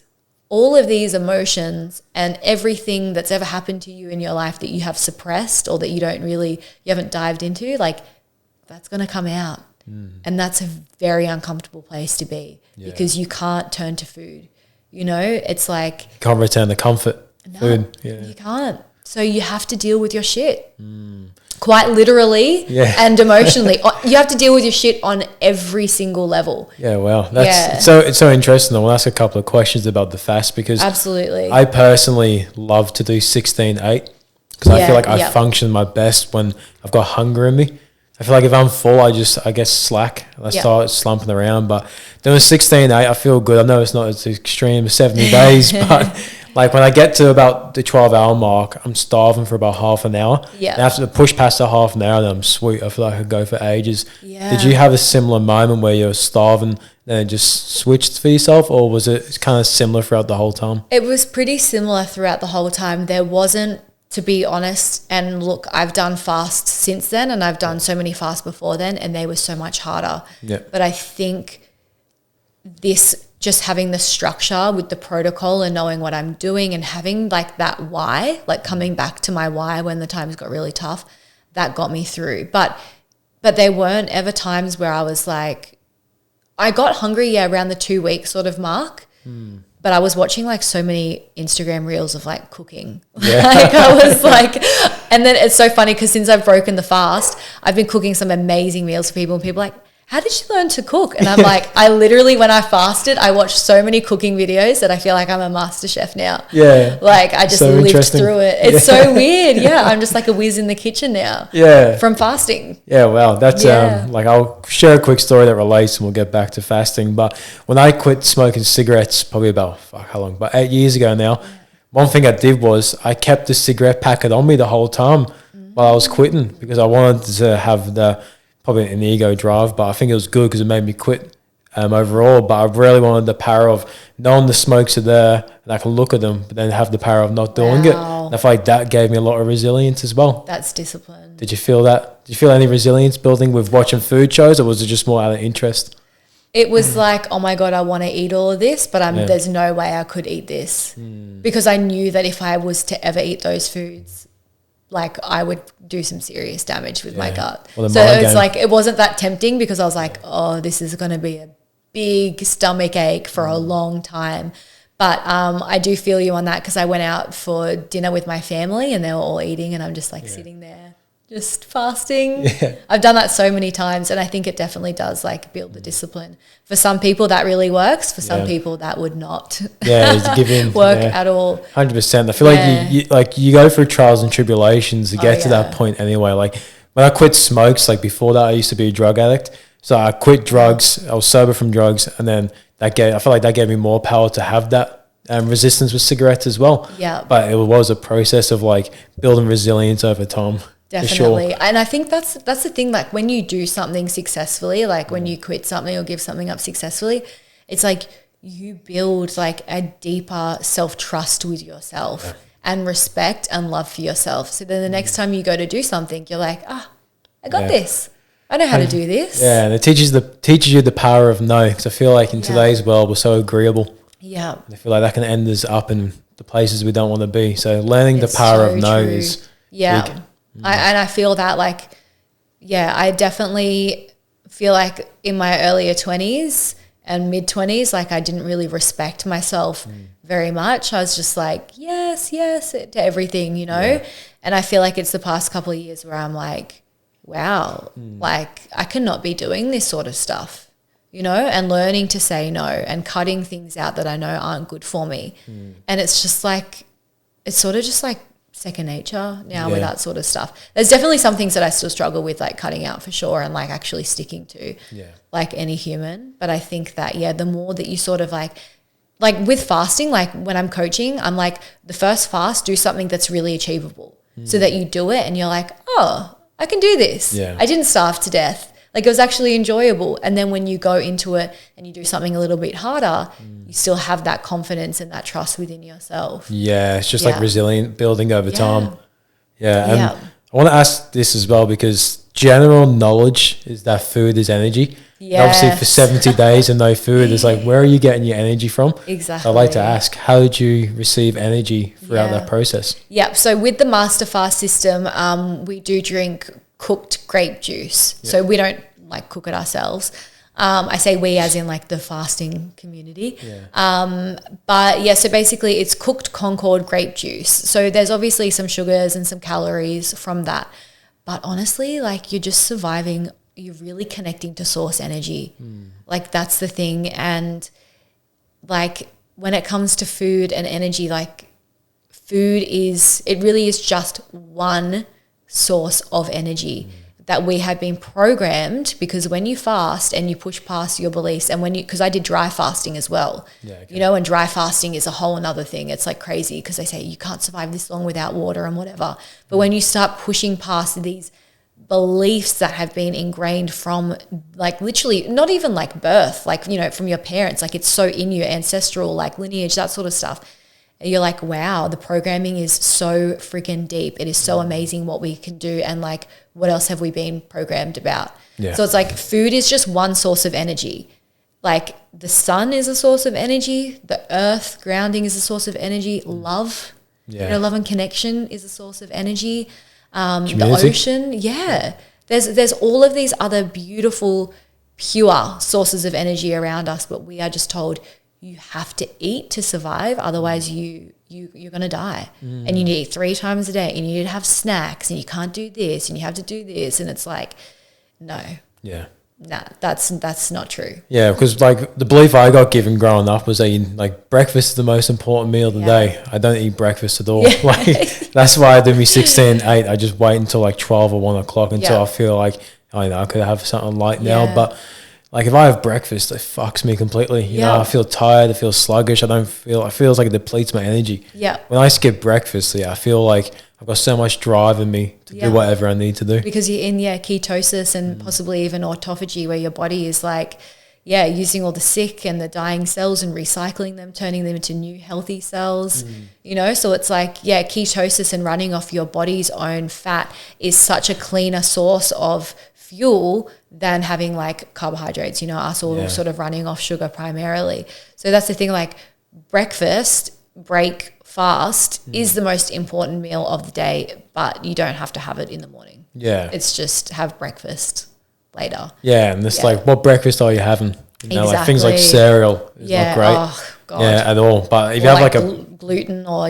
all of these emotions and everything that's ever happened to you in your life that you have suppressed or that you haven't dived into, like that's going to come out. And that's a very uncomfortable place to be, because you can't turn to food. You know, it's like, you can't return the comfort food. You can't. So you have to deal with your shit, quite literally and emotionally. You have to deal with your shit on every single level. Yeah, wow. It's so interesting. I want to ask a couple of questions about the fast, because absolutely, I personally love to do 16-8 because I feel like I function my best when I've got hunger in me. I feel like if I'm full, I get slack. I start slumping around. But doing 16-8, I feel good. I know it's not as extreme as 70 days, but like when I get to about the 12-hour mark, I'm starving for about half an hour. Yeah. And after the push past the half an hour, then I'm sweet. I feel like I could go for ages. Yeah. Did you have a similar moment where you were starving and it just switched for yourself, or was it kind of similar throughout the whole time? It was pretty similar throughout the whole time. There wasn't, to be honest, and look, I've done fasts since then, and I've done so many fasts before then, and they were so much harder. Yeah. But I think this, just having the structure with the protocol and knowing what I'm doing and having like that why, like coming back to my why when the times got really tough, that got me through. But there weren't ever times where I was like, I got hungry, around the 2 week sort of mark. But I was watching like so many Instagram reels of like cooking. Like I was like, and then it's so funny because since I've broken the fast, I've been cooking some amazing meals for people, and people are like, how did you learn to cook? And I'm like, I literally, when I fasted, I watched so many cooking videos that I feel like I'm a master chef now. Yeah. Like I just so lived through it. It's so weird. Yeah. I'm just like a whiz in the kitchen now. Yeah. From fasting. Yeah. Wow. That's like, I'll share a quick story that relates and we'll get back to fasting. But when I quit smoking cigarettes, probably about, about 8 years ago now, one thing I did was I kept the cigarette packet on me the whole time while I was quitting, because I wanted to have probably an ego drive, but I think it was good because it made me quit overall. But I really wanted the power of knowing the smokes are there and I can look at them, but then have the power of not doing it. And I feel like that gave me a lot of resilience as well. That's discipline. Did you feel that? Did you feel any resilience building with watching food shows, or was it just more out of interest? It was like, oh my God, I want to eat all of this, but there's no way I could eat this. Because I knew that if I was to ever eat those foods, like I would do some serious damage with my gut. Well, so it's like, it wasn't that tempting, because I was like, oh, this is going to be a big stomach ache for a long time. But I do feel you on that, because I went out for dinner with my family and they were all eating and I'm just like sitting there. just fasting. Yeah. I've done that so many times, and I think it definitely does like build the discipline. For some people that really works. For some people that would not give in, work at all. 100%. I feel like you go through trials and tribulations to get to that point anyway. Like when I quit smokes, like before that I used to be a drug addict. So I quit drugs, I was sober from drugs, and then I feel like that gave me more power to have that resistance with cigarettes as well. Yeah. But it was a process of like building resilience over time. Definitely. Sure. And I think that's the thing, like when you do something successfully, like when you quit something or give something up successfully, it's like you build like a deeper self-trust with yourself and respect and love for yourself. So then the next time you go to do something, you're like, I got this. I know how to do this. Yeah, and it teaches you the power of no, because I feel like in today's world we're so agreeable. Yeah. I feel like that can end us up in the places we don't want to be. So learning the power of no is big. And I feel that like, I definitely feel like in my earlier 20s and mid 20s, like I didn't really respect myself very much. I was just like, yes to everything, you know? Yeah. And I feel like it's the past couple of years where I'm like, wow, like I cannot be doing this sort of stuff. You know, and learning to say no and cutting things out that I know aren't good for me. And it's just like, it's sort of just like second nature now with that sort of stuff. There's definitely some things that I still struggle with, like cutting out for sure and like actually sticking to like any human. But I think that, the more that you sort of like with fasting, like when I'm coaching, I'm like the first fast, do something that's really achievable so that you do it and you're like, oh, I can do this. Yeah. I didn't starve to death. Like it was actually enjoyable. And then when you go into it and you do something a little bit harder, you still have that confidence and that trust within yourself. Yeah, it's just like resilient building over time. Yeah. And I want to ask this as well, because general knowledge is that food is energy. Yeah. Obviously for 70 days and no food, it's like, where are you getting your energy from? Exactly. I'd like to ask, how did you receive energy throughout that process? Yeah. So with the Master Fast system, we do drink cooked grape juice. So we don't like cook it ourselves. I say we as in like the fasting community. So basically it's cooked Concord grape juice. So there's obviously some sugars and some calories from that. But honestly, like you're just surviving, you're really connecting to source energy. Like that's the thing. And like when it comes to food and energy, like it really is just one source of energy that we have been programmed, because when you fast and you push past your beliefs, and because I did dry fasting as well, you know, and dry fasting is a whole another thing. It's like crazy because they say you can't survive this long without water and whatever. But when you start pushing past these beliefs that have been ingrained from like literally not even like birth, like, you know, from your parents, like it's so in you, ancestral, like lineage, that sort of stuff. You're like, wow, the programming is so freaking deep. It is so amazing what we can do. And like, what else have we been programmed about? Yeah. So it's like food is just one source of energy. Like the sun is a source of energy. The earth grounding is a source of energy. Love, you know, love and connection is a source of energy. The ocean. Yeah. There's all of these other beautiful, pure sources of energy around us, but we are just told you have to eat to survive, otherwise you're going to die. And you need to eat 3 times a day, and you need to have snacks, and you can't do this, and you have to do this. And it's like, no. Yeah. Nah, that's not true. Yeah, because like the belief I got given growing up was that like breakfast is the most important meal of the day. I don't eat breakfast at all. Yeah. Like that's why I do me 16, 8. I just wait until like 12 or 1 o'clock until I feel like, I could have something light now. But like if I have breakfast, it fucks me completely. You know, I feel tired. I feel sluggish. It feels like it depletes my energy. Yeah. When I skip breakfast, I feel like I've got so much drive in me to do whatever I need to do. Because you're in ketosis and possibly even autophagy, where your body is like, using all the sick and the dying cells and recycling them, turning them into new healthy cells. You know, so it's like, ketosis and running off your body's own fat is such a cleaner source of fuel than having like carbohydrates, you know, us all sort of running off sugar primarily. So that's the thing, like breakfast, fast is the most important meal of the day, but you don't have to have it in the morning. Yeah. It's just have breakfast later. Yeah, and it's like, what breakfast are you having? You know, like things like cereal is not great. Oh, God. Yeah, at all. But if you have like a gluten or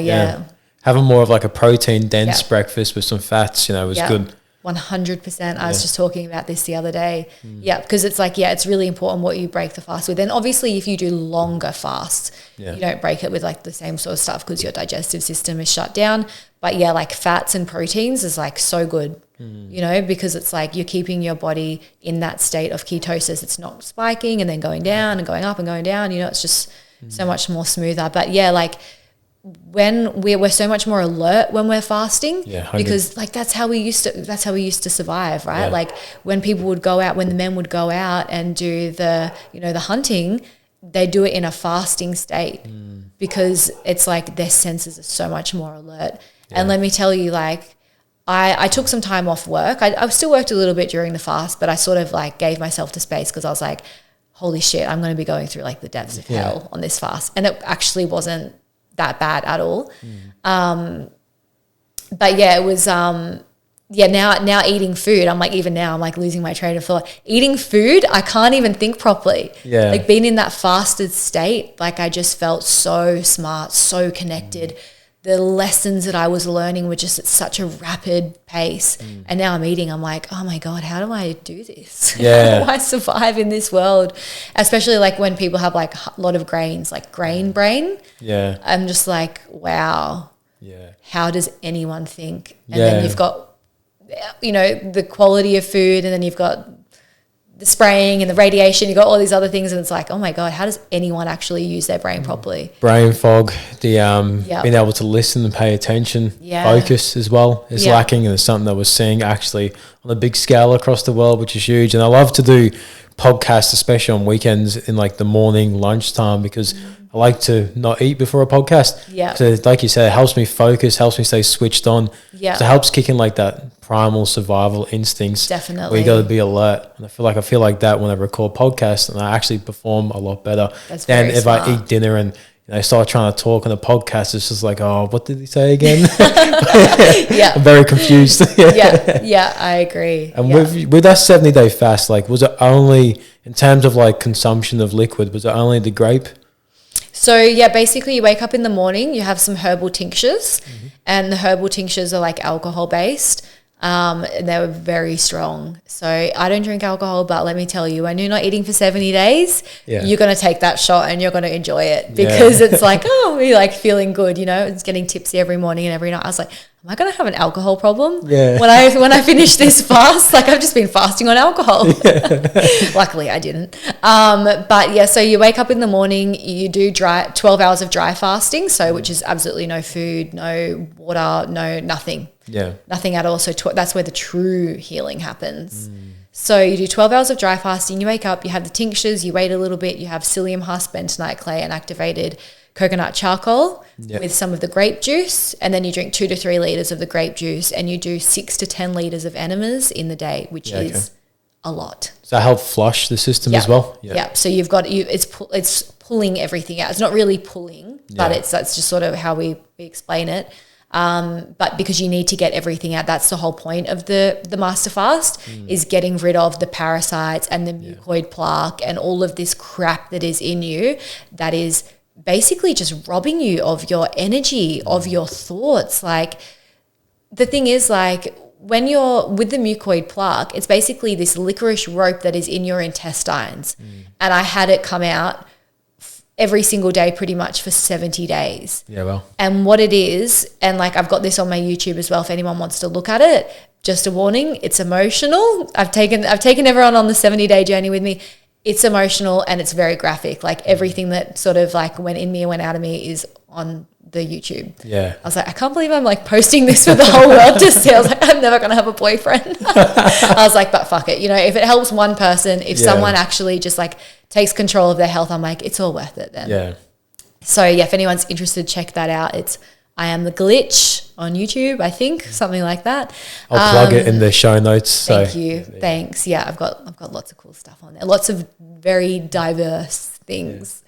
having more of like a protein dense breakfast with some fats, you know, is good. 100%. I was just talking about this the other day. Yeah, because it's like, it's really important what you break the fast with. And obviously if you do longer fasts, you don't break it with like the same sort of stuff because your digestive system is shut down. But yeah, like fats and proteins is like so good, you know, because it's like you're keeping your body in that state of ketosis. It's not spiking and then going down and going up and going down, you know, it's just so much more smoother. But yeah, like when we're so much more alert when we're fasting, because like that's how we used to survive, right? Like when people would go out, when the men would go out and do the, you know, the hunting, they do it in a fasting state because it's like their senses are so much more alert. And let me tell you, like I took some time off work. I still worked a little bit during the fast, but I sort of like gave myself the space because I was like, holy shit, I'm going to be going through like the depths of hell on this fast. And it actually wasn't that bad at all. But yeah, it was now eating food, I'm like, even now I'm like losing my train of thought. Eating food, I can't even think properly. Like being in that fasted state, like I just felt so smart, so connected. The lessons that I was learning were just at such a rapid pace. And now I'm eating, I'm like, oh my God, how do I do this? How do I survive in this world? Especially like when people have like a lot of grains, like grain brain. I'm just like, wow. How does anyone think? And then you've got, you know, the quality of food, and then you've got the spraying and the radiation, you got all these other things, and it's like, oh my God, how does anyone actually use their brain properly? Brain fog, the being able to listen and pay attention, focus as well is lacking, and it's something that we're seeing actually on a big scale across the world, which is huge. And I love to do podcasts, especially on weekends in like the morning lunchtime, because I like to not eat before a podcast. So like you said, it helps me focus, helps me stay switched on. So it helps kick in like that primal survival instincts. Definitely. Where you got to be alert. And I feel like that when I record podcasts, and I actually perform a lot better than if I eat dinner and I start trying to talk on a podcast. It's just like, oh, what did he say again? I'm very confused. I agree. And with that 70-day fast, like, was it only in terms of like consumption of liquid, was it only the grape? So yeah, basically you wake up in the morning, you have some herbal tinctures, and the herbal tinctures are like alcohol based. And they were very strong. So I don't drink alcohol, but let me tell you, when you're not eating for 70 days, you're going to take that shot and you're going to enjoy it, because it's like, oh, we're like feeling good, you know, it's getting tipsy every morning and every night. I was like, am I going to have an alcohol problem? When I finish this fast? Like, I've just been fasting on alcohol. Luckily I didn't. But yeah, so you wake up in the morning, you do 12 hours of dry fasting. So, which is absolutely no food, no water, no nothing. Nothing at all. So that's where the true healing happens. So you do 12 hours of dry fasting, you wake up, you have the tinctures, you wait a little bit, you have psyllium husk, bentonite clay, and activated coconut charcoal with some of the grape juice, and then you drink 2 to 3 liters of the grape juice, and you do 6 to 10 liters of enemas in the day, which is a lot. Does that help flush the system as well? So you've got it's pulling everything out. It's not really pulling, but that's just sort of how we explain it. But because you need to get everything out, that's the whole point of the master fast, is getting rid of the parasites and the mucoid plaque and all of this crap that is in you that is basically just robbing you of your energy, of your thoughts. Like, the thing is, like, when you're with the mucoid plaque, it's basically this licorice rope that is in your intestines. And I had it come out every single day pretty much for 70 days. And what it is, and like I've got this on my YouTube as well if anyone wants to look at it, just a warning, it's emotional. I've taken everyone on the 70-day journey with me. It's emotional and it's very graphic. Like, everything that sort of like went in me and went out of me is on the YouTube. I was like, I can't believe I'm like posting this for the whole world to see. I was like, I'm never going to have a boyfriend. I was like, but fuck it. You know, if it helps one person, if someone actually just like takes control of their health, I'm like, it's all worth it then. So yeah, if anyone's interested, check that out. It's I Am the Glitch on YouTube, I think, something like that. I'll plug it in the show notes. Thank you. Thanks. Yeah, I've got lots of cool stuff on there. Lots of very diverse things.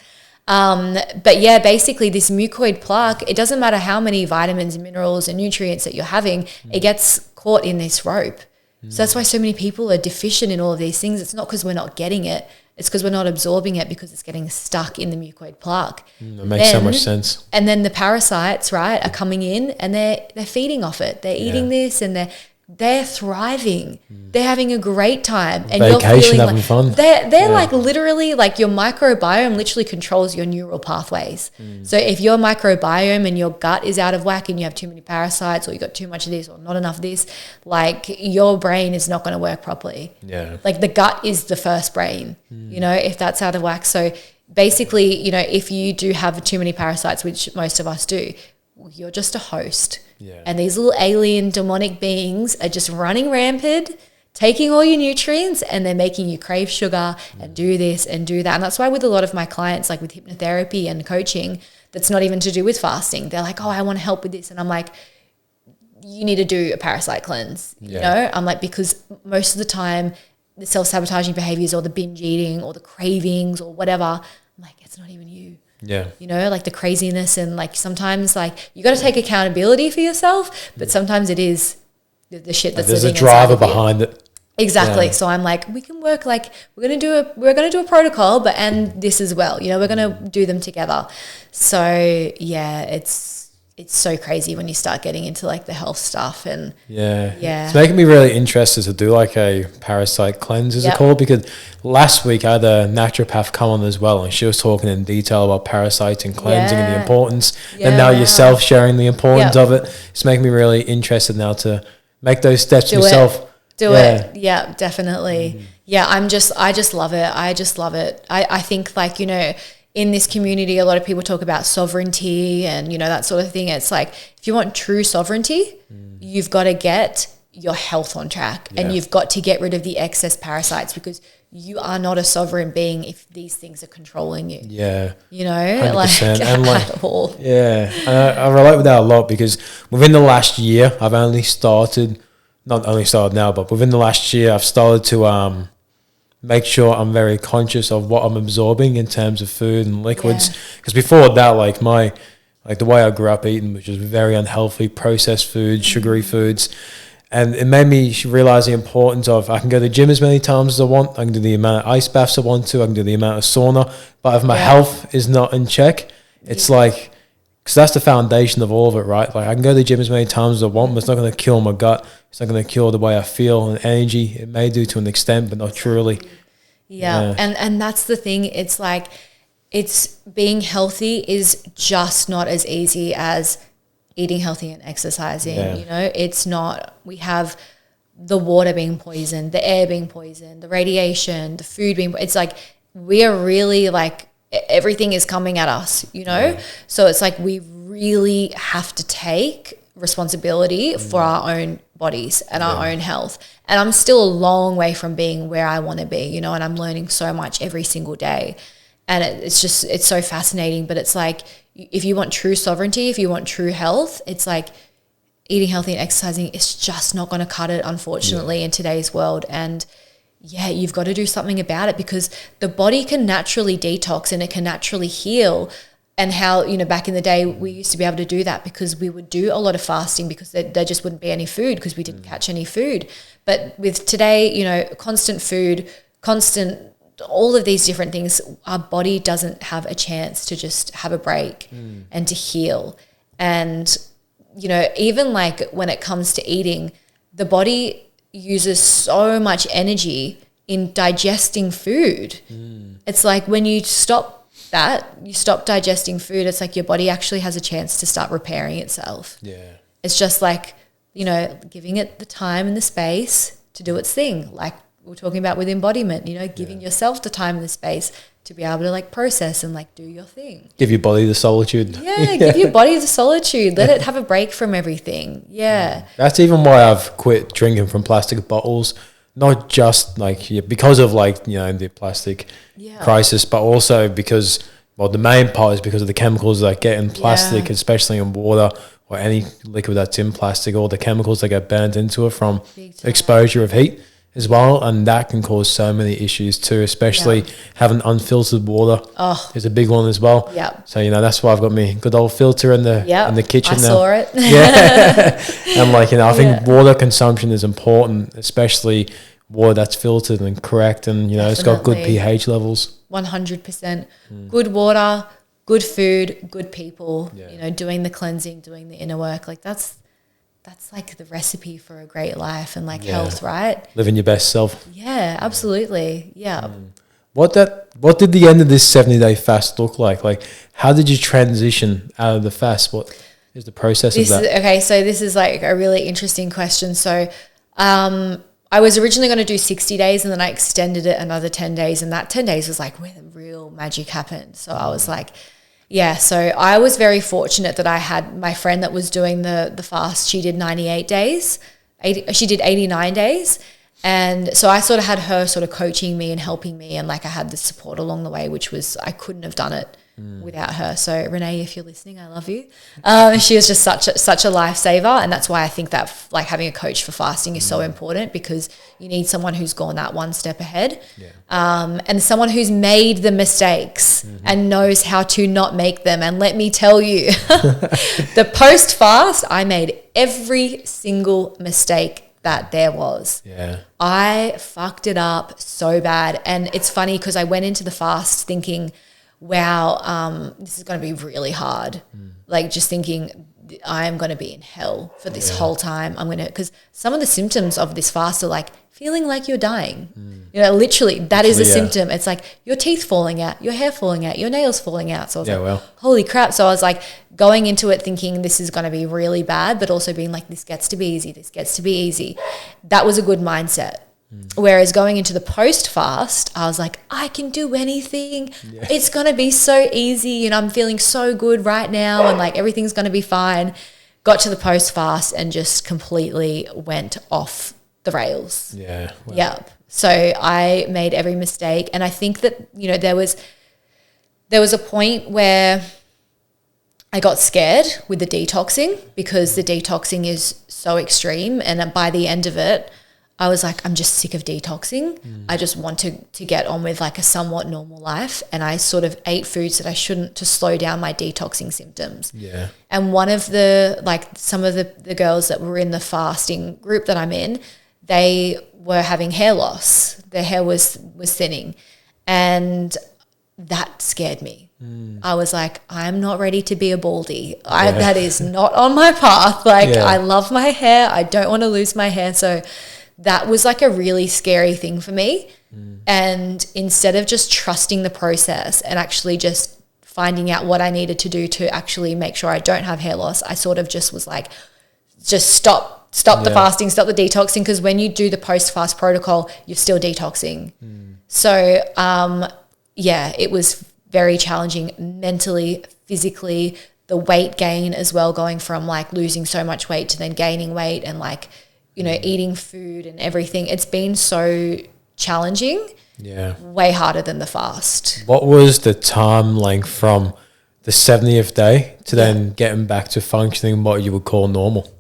But yeah, basically this mucoid plaque, it doesn't matter how many vitamins and minerals and nutrients that you're having, it gets caught in this rope. So that's why so many people are deficient in all of these things. It's not because we're not getting it. It's because we're not absorbing it, because it's getting stuck in the mucoid plaque. That makes so much sense. And then the parasites, right, are coming in and they're feeding off it. They're eating this and they're they're thriving. They're having a great time. And Vacation, you're feeling having like fun. They're like literally like your microbiome literally controls your neural pathways. So if your microbiome and your gut is out of whack and you have too many parasites or you got too much of this or not enough of this, like your brain is not going to work properly. Yeah. Like the gut is the first brain, you know, if that's out of whack. So basically, you know, if you do have too many parasites, which most of us do, you're just a host. Yeah. And these little alien demonic beings are just running rampant, taking all your nutrients, and they're making you crave sugar and do this and do that. And that's why with a lot of my clients, like with hypnotherapy and coaching, that's not even to do with fasting. They're like, oh, I want to help with this. And I'm like, you need to do a parasite cleanse. You know, I'm like, because most of the time the self-sabotaging behaviors or the binge eating or the cravings or whatever, I'm like, it's not even you. Yeah. You know, like the craziness and like sometimes like you got to take accountability for yourself, but sometimes it is the shit that's there's a living driver inside of you. behind it. Exactly. Yeah. So I'm like, we can work like we're gonna do a protocol, but and this as well. You know, we're gonna do them together. So yeah, it's so crazy when you start getting into like the health stuff and Yeah. Yeah. It's making me really interested to do like a parasite cleanse, is it called? Because last week I had a naturopath come on as well, and she was talking in detail about parasites and cleansing and the importance. And now yourself sharing the importance of it. It's making me really interested now to make those steps myself. Do it. Yeah, definitely. Yeah, I just love it. I just love it. I think like, you know, in this community, a lot of people talk about sovereignty and, you know, that sort of thing. It's like, if you want true sovereignty, you've got to get your health on track and you've got to get rid of the excess parasites because you are not a sovereign being if these things are controlling you. Yeah. You know, 100%. like, And like, at all. Yeah. And I relate with that a lot because within the last year, I've not only started now, but within the last year, I've started to make sure I'm very conscious of what I'm absorbing in terms of food and liquids. Because before that, like the way I grew up eating, which was very unhealthy, processed food, sugary foods. And it made me realize the importance of I can go to the gym as many times as I want. I can do the amount of ice baths I want to. I can do the amount of sauna. But if my health is not in check, it's like, because that's the foundation of all of it, right? Like I can go to the gym as many times as I want, but it's not going to kill my gut. It's not going to kill the way I feel and energy. It may do to an extent, but not truly. Yeah. And that's the thing. It's like, it's being healthy is just not as easy as eating healthy and exercising. You know, it's not. We have the water being poisoned, the air being poisoned, the radiation, the food being, it's like, we are really like, everything is coming at us, you know? So it's like, we really have to take responsibility for our own bodies and our own health. And I'm still a long way from being where I want to be, you know, and I'm learning so much every single day. And it's just, it's so fascinating. But it's like, if you want true sovereignty, if you want true health, it's like eating healthy and exercising, it's just not going to cut it, unfortunately, in today's world. And yeah, you've got to do something about it because the body can naturally detox and it can naturally heal. And how, you know, back in the day, we used to be able to do that because we would do a lot of fasting because there just wouldn't be any food because we didn't catch any food. But with today, you know, constant food, all of these different things, our body doesn't have a chance to just have a break and to heal. And, you know, even like when it comes to eating, the body uses so much energy in digesting food. It's like when you stop digesting food, it's like your body actually has a chance to start repairing itself. Yeah. It's just like, you know, giving it the time and the space to do its thing. Like we're talking about with embodiment, you know, giving yourself the time and the space to be able to like process and like do your thing. Give your body the solitude. Yeah, give your body the solitude. Let it have a break from everything. Yeah. That's even why I've quit drinking from plastic bottles. Not just like because of like, you know, the plastic crisis, but also because, well, the main part is because of the chemicals that get in plastic, especially in water or any liquid that's in plastic, or the chemicals that get burnt into it from exposure of heat as well. And that can cause so many issues too, especially having unfiltered water is a big one as well. So, you know, that's why I've got me good old filter in the kitchen now. I saw it. And like, you know, I think water consumption is important, especially water that's filtered and correct, and you know, it's got good pH levels. 100%. Good water, good food, good people, you know, doing the cleansing, doing the inner work. Like that's that's like the recipe for a great life and like health, right? Living your best self. Yeah, absolutely. Yeah. What did the end of this 70-day fast look like? Like, how did you transition out of the fast? What is the process of that? Okay, so this is like a really interesting question. So I was originally going to do 60 days and then I extended it another 10 days. And that 10 days was like where the real magic happened. So I was like, yeah, so I was very fortunate that I had my friend that was doing the fast. She did 98 days. She did 89 days. And so I sort of had her sort of coaching me and helping me. And like I had the support along the way, which was, I couldn't have done it without her. So Renee, if you're listening, I love you. She was just such a lifesaver. And that's why I think that like having a coach for fasting is so important, because you need someone who's gone that one step ahead. And someone who's made the mistakes and knows how to not make them. And let me tell you, the post fast, I made every single mistake that there was. I fucked it up so bad. And it's funny because I went into the fast thinking, wow, this is going to be really hard. Like just thinking I am going to be in hell for this whole time. Because some of the symptoms of this fast are like feeling like you're dying. You know, literally that is a symptom. It's like your teeth falling out, your hair falling out, your nails falling out. So I was like, holy crap. So I was like going into it thinking this is going to be really bad, but also being like, this gets to be easy. This gets to be easy. That was a good mindset. Whereas going into the post fast, I was like, I can do anything. It's going to be so easy. And I'm feeling so good right now. And like, everything's going to be fine. Got to the post fast and just completely went off the rails. Yep. So I made every mistake. And I think that, you know, there was a point where I got scared with the detoxing, because the detoxing is so extreme. And by the end of it, I was like, I'm just sick of detoxing. I just want to get on with like a somewhat normal life. And I sort of ate foods that I shouldn't to slow down my detoxing symptoms. And one of the, like some of the girls that were in the fasting group that I'm in, they were having hair loss. Their hair was thinning. And that scared me. I was like, I'm not ready to be a baldy. That is not on my path. Like I love my hair. I don't want to lose my hair. So that was like a really scary thing for me. And instead of just trusting the process and actually just finding out what I needed to do to actually make sure I don't have hair loss, I sort of just was like, just stop the fasting, stop the detoxing. Because when you do the post-fast protocol, you're still detoxing. So, it was very challenging mentally, physically, the weight gain as well, going from like losing so much weight to then gaining weight and like, you know, eating food and everything. It's been so challenging. Way harder than the fast. What was the time length from the 70th day to then getting back to functioning what you would call normal?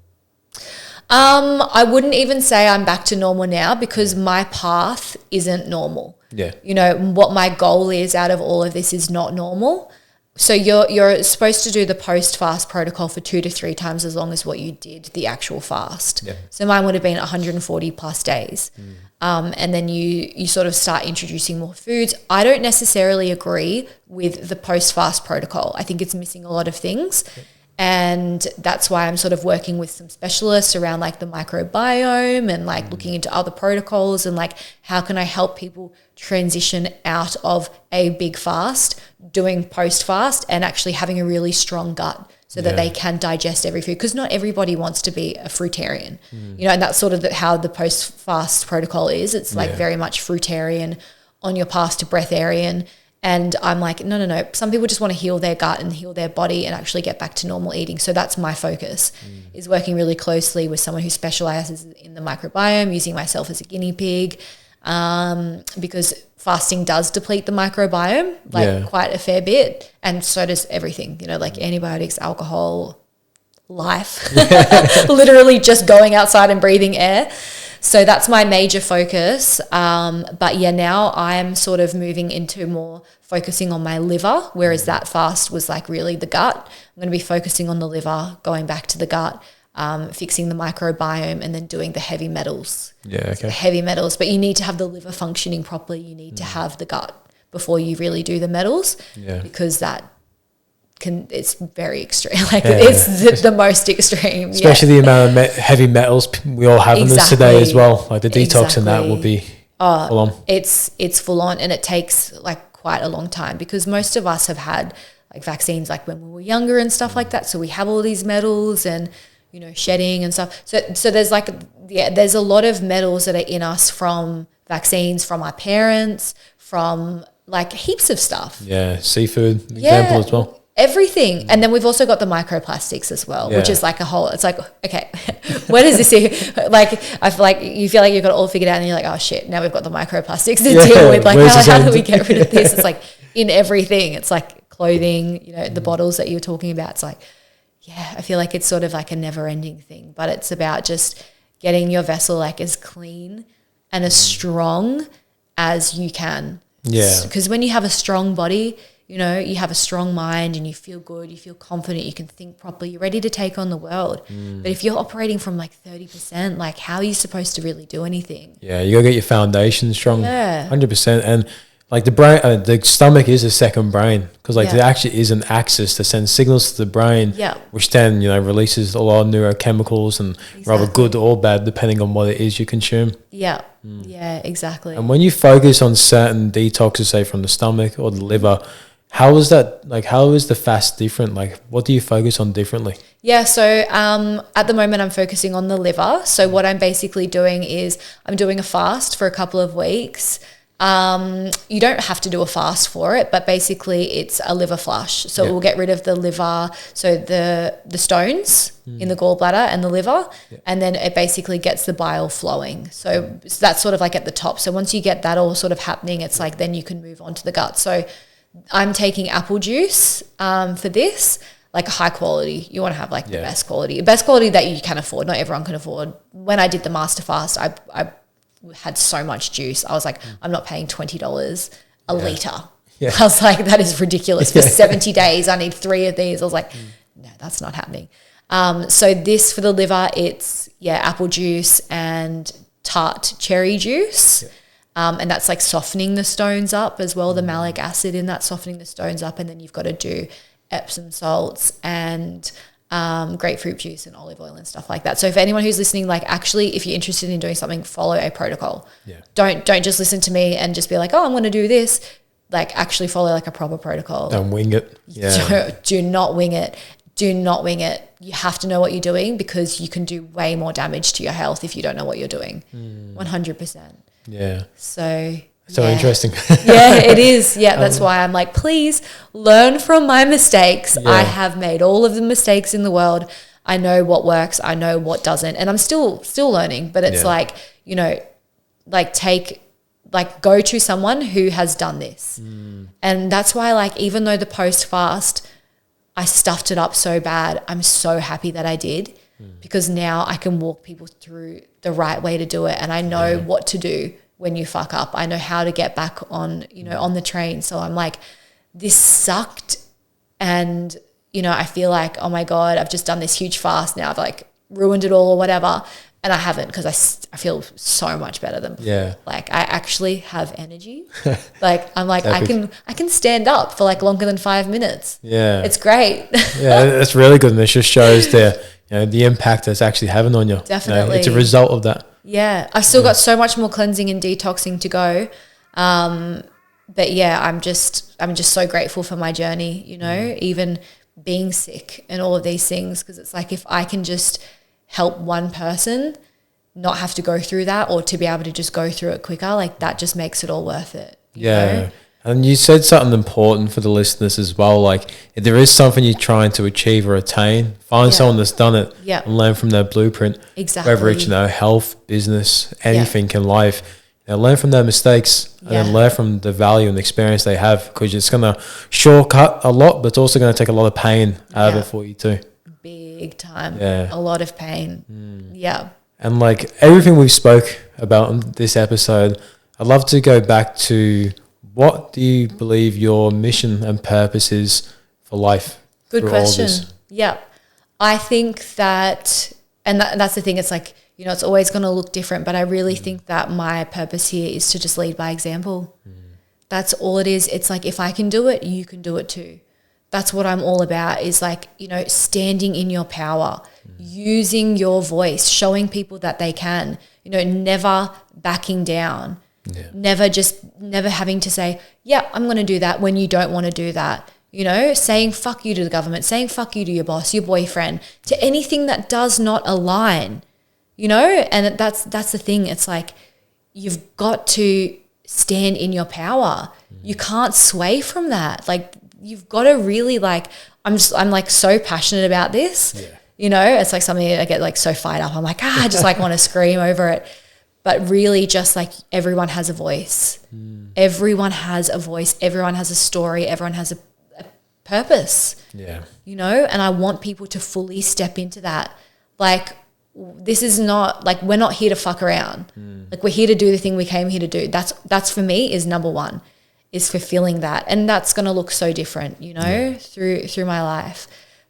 I wouldn't even say I'm back to normal now, because my path isn't normal. You know, what my goal is out of all of this is not normal. So you're supposed to do the post-fast protocol for 2 to 3 times as long as what you did the actual fast. So mine would have been 140 plus days. And then you sort of start introducing more foods. I don't necessarily agree with the post-fast protocol. I think it's missing a lot of things. And that's why I'm sort of working with some specialists around like the microbiome and like looking into other protocols and like how can I help people transition out of a big fast, doing post-fast and actually having a really strong gut so that they can digest every food, because not everybody wants to be a fruitarian, you know, and that's sort of how the post-fast protocol is. It's like very much fruitarian on your path to breatharian. And I'm like, no. Some people just want to heal their gut and heal their body and actually get back to normal eating. So that's my focus, is working really closely with someone who specializes in the microbiome, using myself as a guinea pig, because fasting does deplete the microbiome, like quite a fair bit. And so does everything, you know, like antibiotics, alcohol, life, literally just going outside and breathing air. So that's my major focus. But now I'm sort of moving into more focusing on my liver, whereas that fast was like really the gut. I'm going to be focusing on the liver, going back to the gut, fixing the microbiome, and then doing the heavy metals. So heavy metals, but you need to have the liver functioning properly. You need to have the gut before you really do the metals, because that it's very extreme. Like it's the most extreme. Especially the amount of heavy metals we all have in this today as well. Like the detox and that will be full on. It's full on, and it takes like quite a long time because most of us have had like vaccines like when we were younger and stuff like that. So we have all these metals and, you know, shedding and stuff. So there's like, there's a lot of metals that are in us from vaccines, from our parents, from like heaps of stuff. Yeah, seafood example as well. Everything. And then we've also got the microplastics as well, which is like a whole, it's like, okay, where does this here? Like, I feel like you feel like you've got it all figured out and you're like, oh shit, now we've got the microplastics to deal with. Like, how do we get rid of this? It's like in everything. It's like clothing, you know, the bottles that you were talking about. It's like, yeah, I feel like it's sort of like a never ending thing, but it's about just getting your vessel like as clean and as strong as you can. Yeah. Because when you have a strong body, you know, you have a strong mind and you feel good, you feel confident, you can think properly, you're ready to take on the world. But if you're operating from like 30%, like how are you supposed to really do anything? Yeah, you gotta get your foundation strong. Yeah. 100%. And like the brain, the stomach is a second brain because like there actually is an axis that sends signals to the brain, which then, you know, releases a lot of neurochemicals and rather good or bad depending on what it is you consume. Yeah, exactly. And when you focus on certain detoxes, say from the stomach or the liver, how is that, like, how is the fast different? Like, what do you focus on differently? Yeah, so at the moment I'm focusing on the liver. So what I'm basically doing is I'm doing a fast for a couple of weeks. You don't have to do a fast for it, but basically it's a liver flush. So it will get rid of the liver, so the stones in the gallbladder and the liver, and then it basically gets the bile flowing. So that's sort of like at the top. So once you get that all sort of happening, it's like then you can move on to the gut. So I'm taking apple juice for this, like high quality. You want to have like the best quality that you can afford. Not everyone can afford. When I did the master fast, I had so much juice. I was like, I'm not paying $20 a litre. Yeah. I was like, that is ridiculous. For 70 days, I need 3 of these. I was like, no, that's not happening. So this for the liver, it's apple juice and tart cherry juice. And that's like softening the stones up as well, the malic acid in that softening the stones up. And then you've got to do Epsom salts and grapefruit juice and olive oil and stuff like that. So if anyone who's listening, like actually, if you're interested in doing something, follow a protocol. Yeah. Don't just listen to me and just be like, oh, I'm going to do this. Like actually follow like a proper protocol. Don't wing it. Yeah. Do not wing it. Do not wing it. You have to know what you're doing because you can do way more damage to your health if you don't know what you're doing. 100%. Yeah. So interesting. Yeah, it is. Yeah, that's why I'm like, please learn from my mistakes. Yeah. I have made all of the mistakes in the world. I know what works. I know what doesn't. And I'm still learning. But it's like, you know, like go to someone who has done this. And that's why like even though the post-fast, I stuffed it up so bad, I'm so happy that I did because now I can walk people through the right way to do it. And I know what to do when you fuck up. I know how to get back on, you know, on the train. So I'm like, this sucked. And, you know, I feel like, oh my God, I've just done this huge fast. Now I've like ruined it all or whatever. And I haven't because I feel so much better than before. Yeah. Like I actually have energy. Like I'm like, I can stand up for like longer than 5 minutes. Yeah. It's great. Yeah, it's really good. And it just shows the impact it's actually having on you. Definitely. You know, it's a result of that. Yeah. I've still got so much more cleansing and detoxing to go. But yeah, I'm just so grateful for my journey, you know, even being sick and all of these things. Because it's like if I can just help one person not have to go through that or to be able to just go through it quicker, like that just makes it all worth it. You know? And you said something important for the listeners as well. Like if there is something you're trying to achieve or attain, find someone that's done it and learn from their blueprint. Exactly. Whether it's, you know, health, business, anything in life, you know, learn from their mistakes and then learn from the value and the experience they have because it's going to shortcut a lot, but it's also going to take a lot of pain out of it for you too. Big time. Yeah. A lot of pain. Yeah. And like everything we've spoke about in this episode, I'd love to go back to what do you believe your mission and purpose is for life? Good question. Yeah. I think that, and that's the thing, it's like, you know, it's always going to look different, but I really think that my purpose here is to just lead by example. That's all it is. It's like, if I can do it, you can do it too. that's what I'm all about, is like, you know, standing in your power, using your voice, showing people that they can, you know, never backing down, never having to say, yeah, I'm going to do that when you don't want to do that. You know, saying fuck you to the government, saying fuck you to your boss, your boyfriend, to anything that does not align, you know? And that's the thing. It's like, you've got to stand in your power. You can't sway from that. Like, you've got to really like, I'm like so passionate about this, you know, it's like something I get like so fired up. I'm like, I just like want to scream over it. But really just like everyone has a voice. Everyone has a voice. Everyone has a story. Everyone has a purpose, you know, and I want people to fully step into that. Like, this is not like, we're not here to fuck around. Like, we're here to do the thing we came here to do. That's for me is number one, is fulfilling that. And that's going to look so different, you know, through my life.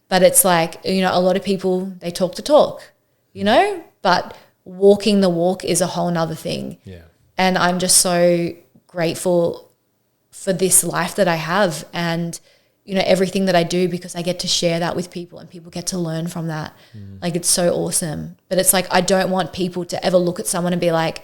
But it's like, you know, a lot of people, they talk the talk, you know, but walking the walk is a whole nother thing. And I'm just so grateful for this life that I have, and you know, everything that I do, because I get to share that with people and people get to learn from that. Like, it's so awesome. But it's like, I don't want people to ever look at someone and be like,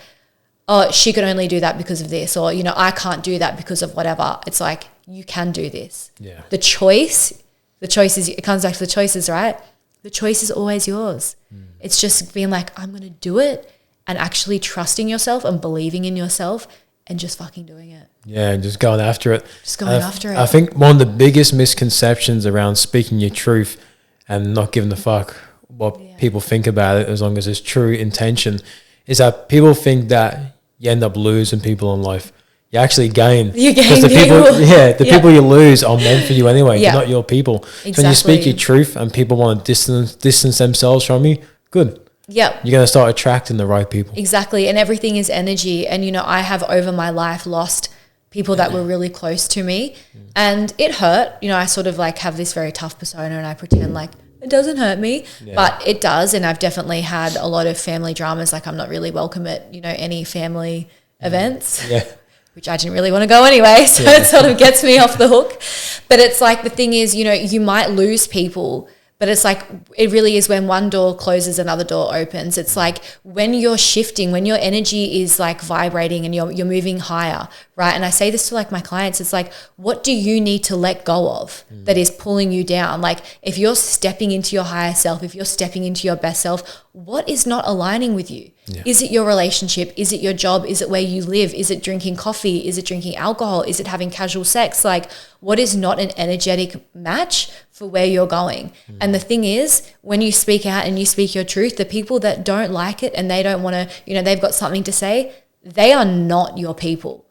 oh, she could only do that because of this, or, you know, I can't do that because of whatever. It's like, you can do this. The choice is, it comes back to the choices, right? The choice is always yours. It's just being like, I'm going to do it, and actually trusting yourself and believing in yourself and just fucking doing it. Yeah, just going after it. I think one of the biggest misconceptions around speaking your truth and not giving a fuck what people think about it, as long as it's true intention, is that people think that you end up losing people in life. You actually gain. You gain the people. People you lose are meant for you anyway. They're not your people. Exactly. So when you speak your truth and people want to distance themselves from you, good. You're going to start attracting the right people. Exactly. And everything is energy. And, you know, I have over my life lost people that were really close to me, and it hurt. You know, I sort of like have this very tough persona, and I pretend like it doesn't hurt me, but it does. And I've definitely had a lot of family dramas. Like, I'm not really welcome at, you know, any family events, which I didn't really want to go anyway. So it sort of gets me off the hook. But it's like, the thing is, you know, you might lose people, but it's like, it really is when one door closes, another door opens. It's like when you're shifting, when your energy is like vibrating and you're moving higher, right? And I say this to like my clients, it's like, what do you need to let go of that is pulling you down? Like, if you're stepping into your higher self, if you're stepping into your best self, what is not aligning with you? Is it your relationship? Is it your job? Is it where you live? Is it drinking coffee? Is it drinking alcohol? Is it having casual sex? Like, what is not an energetic match for where you're going? And the thing is, when you speak out and you speak your truth, the people that don't like it and they don't want to, you know, they've got something to say, they are not your people.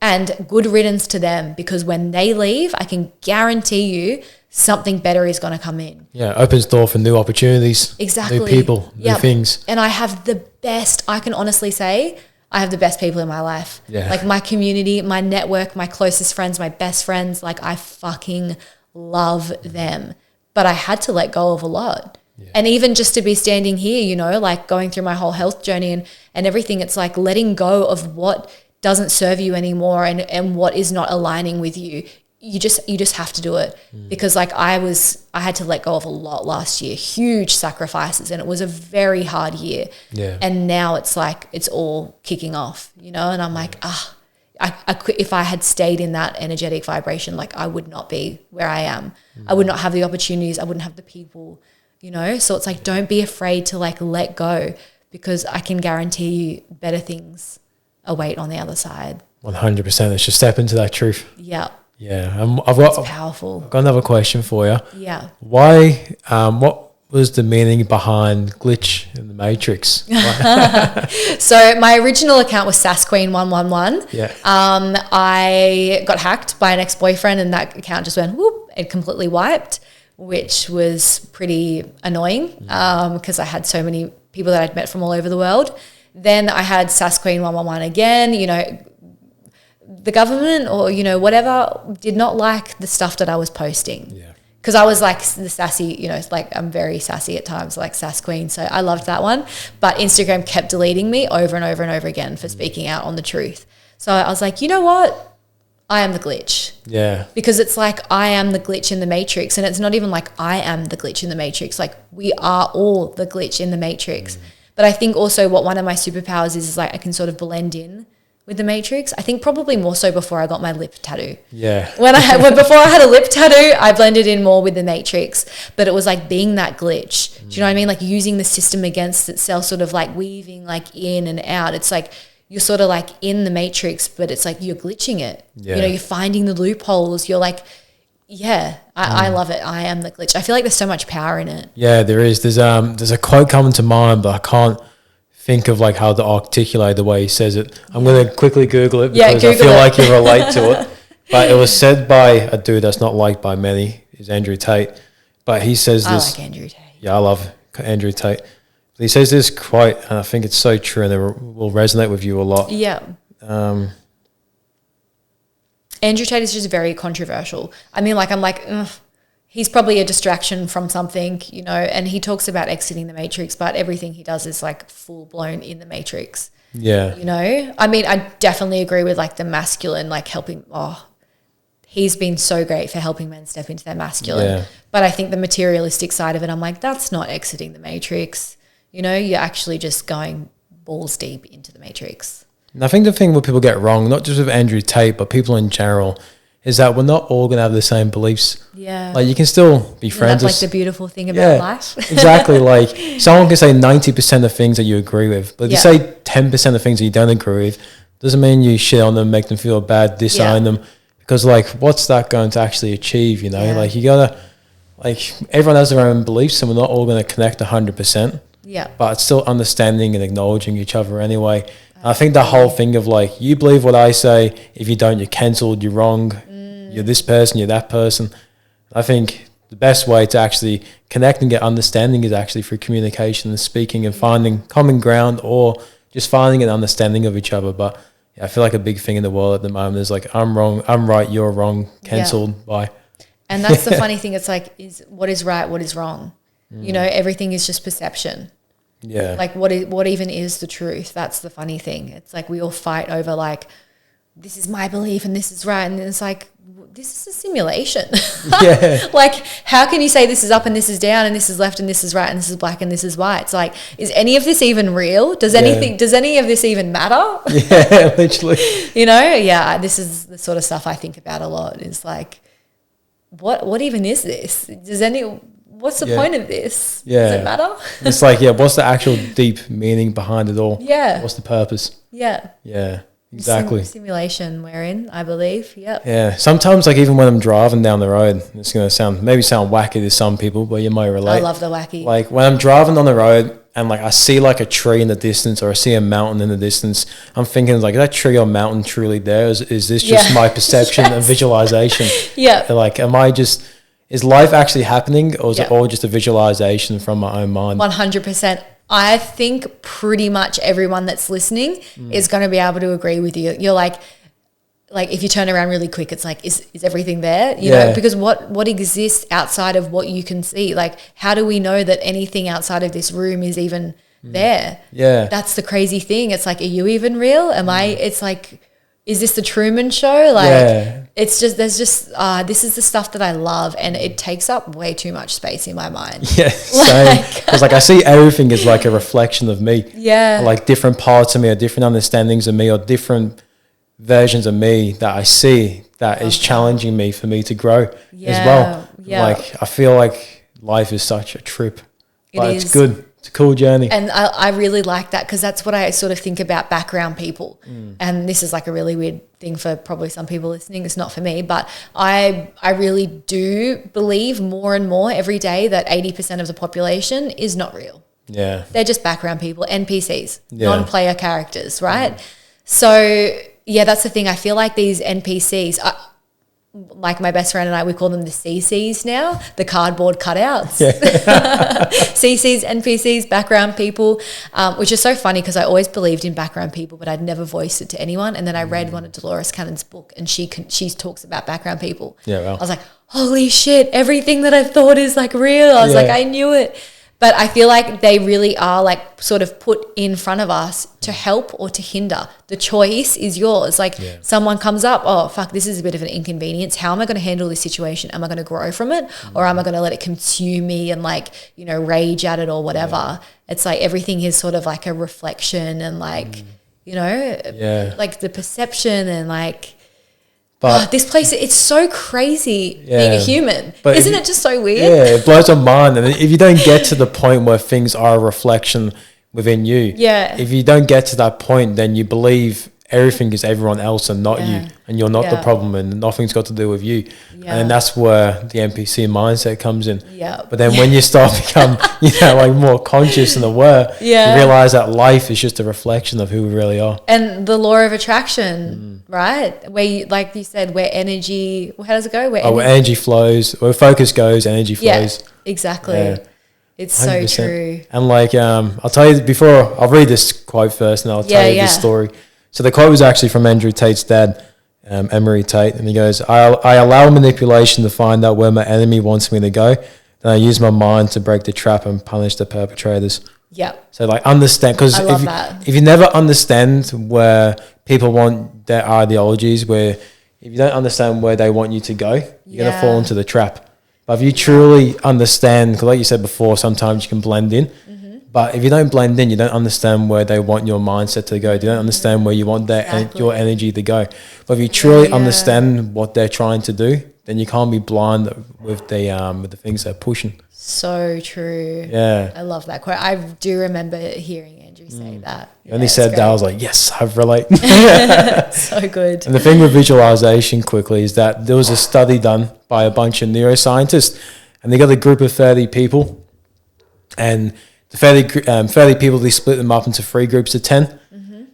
And good riddance to them, because when they leave, I can guarantee you something better is going to come in. Opens door for new opportunities. Exactly. New people, new things. And I have the best, I can honestly say, I have the best people in my life. Like, my community, my network, my closest friends, my best friends, like, I fucking love them. But I had to let go of a lot. And even just to be standing here, you know, like going through my whole health journey and everything, it's like letting go of what doesn't serve you anymore and what is not aligning with you. You just have to do it, because like I had to let go of a lot last year, huge sacrifices, and it was a very hard year. And now it's like, it's all kicking off, you know, and I'm like, if I had stayed in that energetic vibration, like, I would not be where I am. I would not have the opportunities. I wouldn't have the people, you know? So it's like, don't be afraid to like let go, because I can guarantee you better things await on the other side. 100%. It's just step into that truth. Yeah. It's powerful. I've got another question for you. Yeah. Why, what was the meaning behind glitch in the Matrix? So my original account was SassQueen111. I got hacked by an ex-boyfriend, and that account just went whoop, it completely wiped, which was pretty annoying, because I had so many people that I'd met from all over the world. Then I had SassQueen111 again, you know, the government or, you know, whatever did not like the stuff that I was posting. Because I was like the sassy, you know, like I'm very sassy at times, like Sass Queen. So I loved that one. But Instagram kept deleting me over and over and over again for speaking out on the truth. So I was like, you know what? I am the glitch. Yeah. Because it's like I am the glitch in the matrix, and it's not even like I am the glitch in the matrix. Like we are all the glitch in the matrix. But I think also what one of my superpowers is like I can sort of blend in with the matrix. I think probably more so before I got my lip tattoo. Yeah. Before I had a lip tattoo, I blended in more with the matrix. But it was like being that glitch. Do you know what I mean? Like using the system against itself, sort of like weaving like in and out. It's like you're sort of like in the matrix, but it's like you're glitching it. Yeah. You know, you're finding the loopholes. You're like, yeah, I love it. I am the glitch. I feel like there's so much power in it. Yeah, there is. There's a quote coming to mind, but I can't think of like how to articulate the way he says it. I'm going to quickly Google it because I feel like you relate to it. But it was said by a dude that's not liked by many, is Andrew Tate. But he says this. I like Andrew Tate. Yeah, I love Andrew Tate. He says this quote, and I think it's so true, and it will resonate with you a lot. Yeah. Andrew Tate is just very controversial. I mean, like, I'm like, ugh, he's probably a distraction from something, you know, and he talks about exiting the matrix, but everything he does is like full blown in the matrix. Yeah. You know, I mean, I definitely agree with like the masculine, like helping, he's been so great for helping men step into their masculine. Yeah. But I think the materialistic side of it, I'm like, that's not exiting the matrix. You know, you're actually just going balls deep into the matrix. And I think the thing what people get wrong, not just with Andrew Tate, but people in general, is that we're not all going to have the same beliefs. Yeah. Like you can still be friends. That's like the beautiful thing about life. Exactly. Like someone can say 90% of things that you agree with, but if you say 10% of things that you don't agree with, doesn't mean you shit on them, make them feel bad, disown them. Because like, what's that going to actually achieve? You know, like you gotta, like everyone has their own beliefs and we're not all going to connect 100%. Yeah. But it's still understanding and acknowledging each other anyway. I think the whole thing of like, you believe what I say, if you don't, you're cancelled, you're wrong, you're this person, you're that person. I think the best way to actually connect and get understanding is actually through communication and speaking and finding common ground or just finding an understanding of each other. But yeah, I feel like a big thing in the world at the moment is like, I'm wrong, I'm right, you're wrong, cancelled, bye. And that's the funny thing. It's like, is what is right, what is wrong? You know, everything is just perception. Yeah. Like what even is the truth? That's the funny thing. It's like we all fight over like, this is my belief and this is right. And then it's like, this is a simulation. Yeah. Like, how can you say this is up and this is down and this is left and this is right and this is black and this is white? It's like, is any of this even real? Does any of this even matter? Yeah, literally. You know? Yeah. This is the sort of stuff I think about a lot is like, what even is this? What's the point of this? Yeah. Does it matter? It's like, what's the actual deep meaning behind it all? Yeah. What's the purpose? Yeah. Yeah, exactly. Simulation we're in, I believe. Yep. Yeah. Sometimes, like, even when I'm driving down the road, it's going to sound wacky to some people, but you might relate. I love the wacky. Like, when I'm driving on the road and, like, I see, like, a tree in the distance or I see a mountain in the distance, I'm thinking, like, is that tree or mountain truly there? Is this just my perception and visualization? Yeah. Like, is life actually happening or is it all just a visualization from my own mind? 100%. I think pretty much everyone that's listening is going to be able to agree with you. You're like if you turn around really quick, it's like, is everything there? You know, because what exists outside of what you can see? Like, how do we know that anything outside of this room is even there? Yeah. That's the crazy thing. It's like, are you even real? Am I? It's like, is this the Truman Show? Like, it's just, this is the stuff that I love and it takes up way too much space in my mind. Yeah, same. Because like I see everything as like a reflection of me. Yeah. Like different parts of me or different understandings of me or different versions of me that I see that is challenging me for me to grow as well. Yeah. Like I feel like life is such a trip. But it's good. It's a cool journey. And I really like that because that's what I sort of think about background people. And this is like a really weird thing for probably some people listening. It's not for me, but I really do believe more and more every day that 80% of the population is not real. Yeah. They're just background people, NPCs, non-player characters, right? So, yeah, that's the thing. I feel like these NPCs, like my best friend and I, we call them the CCs now, the cardboard cutouts. Yeah. CCs, NPCs, background people, which is so funny because I always believed in background people, but I'd never voiced it to anyone. And then I read one of Dolores Cannon's book and she talks about background people. Yeah, well. I was like, holy shit, everything that I thought is like real. I was like, I knew it. But I feel like they really are like sort of put in front of us to help or to hinder. The choice is yours. Like someone comes up, oh, fuck, this is a bit of an inconvenience. How am I going to handle this situation? Am I going to grow from it? Or am I going to let it consume me and like, you know, rage at it or whatever? It's like everything is sort of like a reflection and like, you know, like the perception and like, but this place, it's so crazy being a human. But isn't it just so weird? Yeah, it blows my mind. And if you don't get to the point where things are a reflection within you, if you don't get to that point, then you believe everything is everyone else and not you, and you're not the problem, and nothing's got to do with you. And that's where the NPC mindset comes in. But then when you start become, you know, like more conscious and aware, you realize that life is just a reflection of who we really are. And the law of attraction, right? Where you, like you said, where energy, how does it go? Where energy flows, where focus goes, energy flows. Yeah, exactly. It's 100%. So true. And like, I'll tell you before, I'll read this quote first and I'll tell you this story. So the quote was actually from Andrew Tate's dad, Emery Tate, and he goes, I allow manipulation to find out where my enemy wants me to go, then I use my mind to break the trap and punish the perpetrators. So like understand, because if you never understand where people want their ideologies, where if you don't understand where they want you to go, you're going to fall into the trap. But if you truly understand, because like you said before, sometimes you can blend in. But if you don't blend in, you don't understand where they want your mindset to go. You don't understand where you want your energy to go. But if you truly understand what they're trying to do, then you can't be blind with the things they're pushing. So true. Yeah. I love that quote. I do remember hearing Andrew say that. When he said that, I was like, yes, I relate. So good. And the thing with visualization quickly is that there was a study done by a bunch of neuroscientists, and they got a group of 30 people, and the 30 people, they split them up into 3 groups of 10.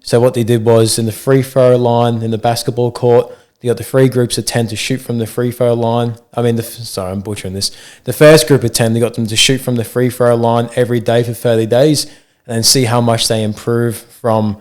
So what they did was in the free throw line in the basketball court, they got the 3 groups of 10 to shoot from the free throw line. Sorry, I'm butchering this. The first group of 10, they got them to shoot from the free throw line every day for 30 days and then see how much they improve from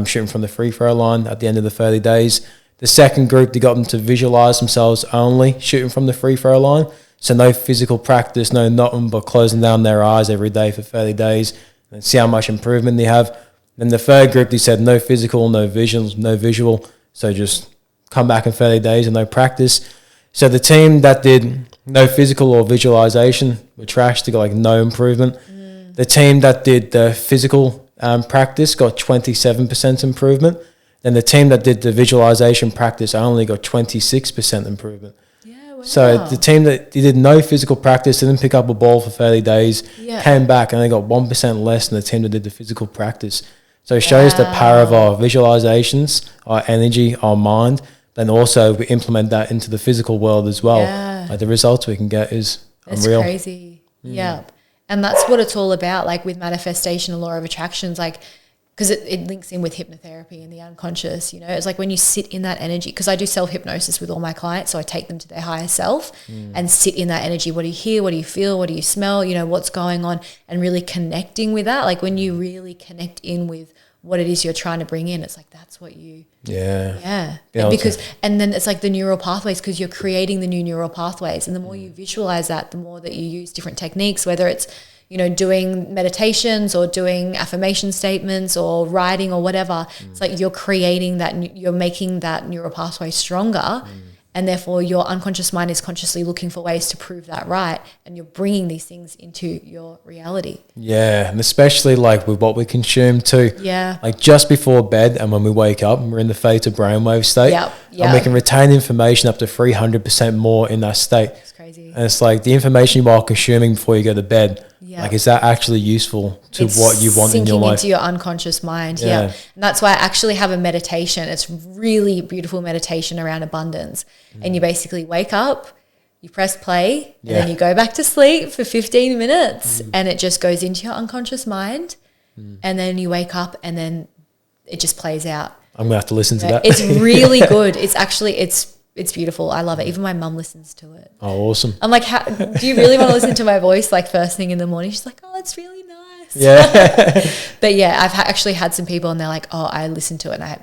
shooting from the free throw line at the end of the 30 days. The second group, they got them to visualize themselves only shooting from the free throw line. So no physical practice, no nothing but closing down their eyes every day for 30 days and see how much improvement they have. Then the third group, they said no physical, no visual. So just come back in 30 days and no practice. So the team that did no physical or visualization were trashed. They got like no improvement. The team that did the physical practice got 27% improvement. Then the team that did the visualization practice only got 26% improvement. So the team that did no physical practice, didn't pick up a ball for 30 days, came back and they got 1% less than the team that did the physical practice. So it shows the power of our visualizations, our energy, our mind. Then also we implement that into the physical world as well. Like the results we can get is unreal. It's crazy. And that's what it's all about, like with manifestation and law of attractions, like because it links in with hypnotherapy and the unconscious, you know. It's like when you sit in that energy, because I do self-hypnosis with all my clients, so I take them to their higher self and sit in that energy. What do you hear? What do you feel? What do you smell? You know, what's going on? And really connecting with that. Like when you really connect in with what it is you're trying to bring in, it's like that's what you... And then it's like the neural pathways, because you're creating the new neural pathways. And the more you visualize that, the more that you use different techniques, whether it's, you know, doing meditations or doing affirmation statements or writing or whatever. It's like you're creating that, you're making that neural pathway stronger, and therefore your unconscious mind is consciously looking for ways to prove that right, and you're bringing these things into your reality. And especially like with what we consume too. Like just before bed and when we wake up, we're in the theta brainwave state, and we can retain information up to 300% more in that state. It's crazy. And it's like the information you are consuming before you go to bed, like is that actually useful to what you want in your life? Into your unconscious mind. And that's why I actually have a meditation. It's really beautiful meditation around abundance. And you basically wake up, you press play, and then you go back to sleep for 15 minutes and it just goes into your unconscious mind, and then you wake up and then it just plays out. I'm gonna have to listen to that. It's really good. It's actually it's beautiful. I love it. Even my mum listens to it. Oh, awesome. I'm like, do you really want to listen to my voice like first thing in the morning? She's like, oh, that's really nice. But yeah, I've actually had some people and they're like, oh, I listened to it and I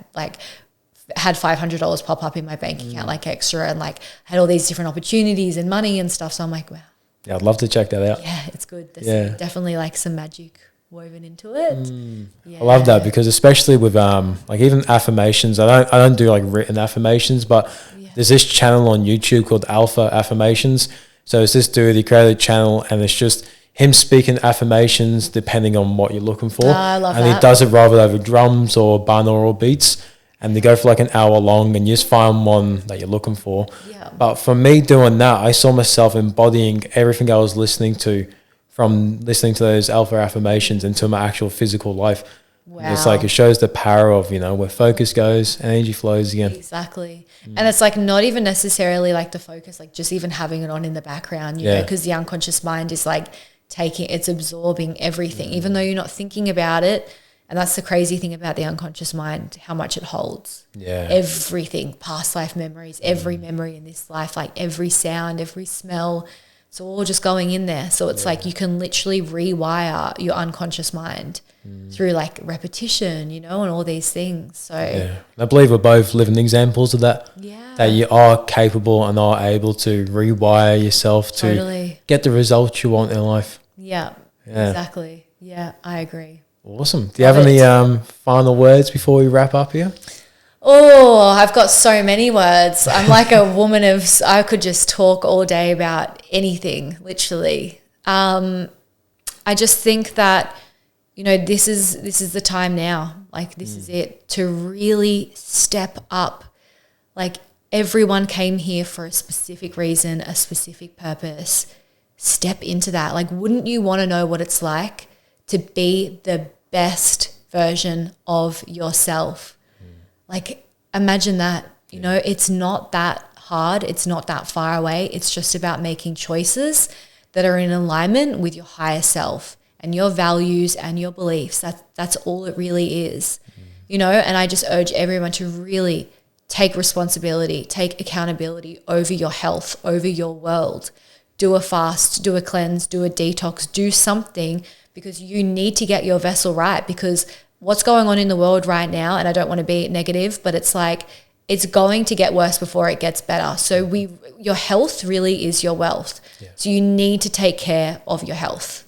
had $500 pop up in my bank account like extra, and like had all these different opportunities and money and stuff. So I'm like, wow. Yeah, I'd love to check that out. Yeah, it's good. There's definitely like some magic woven into it. I love that, because especially with like even affirmations, I don't do like written affirmations, but there's this channel on YouTube called Alpha Affirmations. So it's this dude, he created a channel, and it's just him speaking affirmations depending on what you're looking for. I love that. And he does it rather over drums or binaural beats, and they go for like an hour long, and you just find one that you're looking for. Yeah. But for me doing that, I saw myself embodying everything I was listening to, from listening to those alpha affirmations into my actual physical life. Wow. It's like, it shows the power of, where focus goes, energy flows again. Exactly. And it's like not even necessarily like the focus, like just even having it on in the background, you know, because the unconscious mind is like it's absorbing everything, even though you're not thinking about it. And that's the crazy thing about the unconscious mind, how much it holds. Yeah. Everything, past life memories, every memory in this life, like every sound, every smell, it's all just going in there. So it's like you can literally rewire your unconscious mind through like repetition, and all these things. So I believe we're both living examples of that. Yeah. That you are capable and are able to rewire yourself to get the results you want in life. Yeah. Exactly. Yeah, I agree. Awesome. Do you have any final words before we wrap up here? Oh, I've got so many words. I'm like a woman I could just talk all day about anything, literally. I just think that, this is the time now. Like, this is it, to really step up. Like, everyone came here for a specific reason, a specific purpose. Step into that. Like, wouldn't you want to know what it's like to be the best version of yourself? Like, imagine that, it's not that hard. It's not that far away. It's just about making choices that are in alignment with your higher self and your values and your beliefs. That's all it really is, and I just urge everyone to really take responsibility, take accountability over your health, over your world. Do a fast, do a cleanse, do a detox, do something, because you need to get your vessel right, because what's going on in the world right now, and I don't want to be negative, but it's like, it's going to get worse before it gets better. So your health really is your wealth. Yeah. So you need to take care of your health.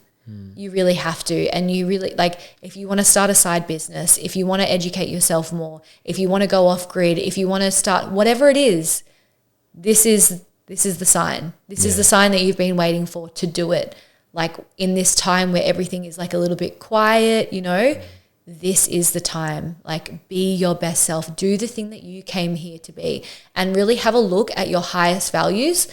You really have to. And you really, like, if you want to start a side business, if you want to educate yourself more, if you want to go off grid, if you want to start whatever it is, this is the sign. This is the sign that you've been waiting for to do it. Like, in this time where everything is like a little bit quiet, this is the time. Like, be your best self. Do the thing that you came here to be, and really have a look at your highest values.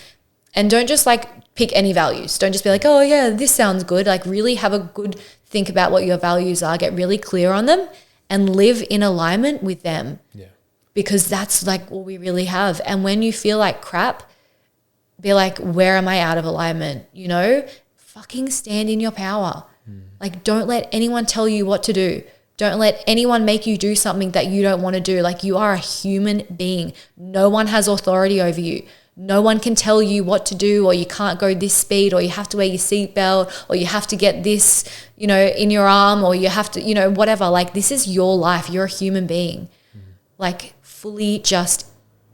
And don't just like pick any values. Don't just be like, oh yeah, this sounds good. Like, really have a good think about what your values are. Get really clear on them and live in alignment with them. Yeah. Because that's like all we really have. And when you feel like crap, be like, where am I out of alignment? Fucking stand in your power. Like, don't let anyone tell you what to do. Don't let anyone make you do something that you don't want to do. Like, you are a human being. No one has authority over you. No one can tell you what to do, or you can't go this speed, or you have to wear your seatbelt, or you have to get this, in your arm, or you have to, whatever. Like, this is your life. You're a human being. Like, fully just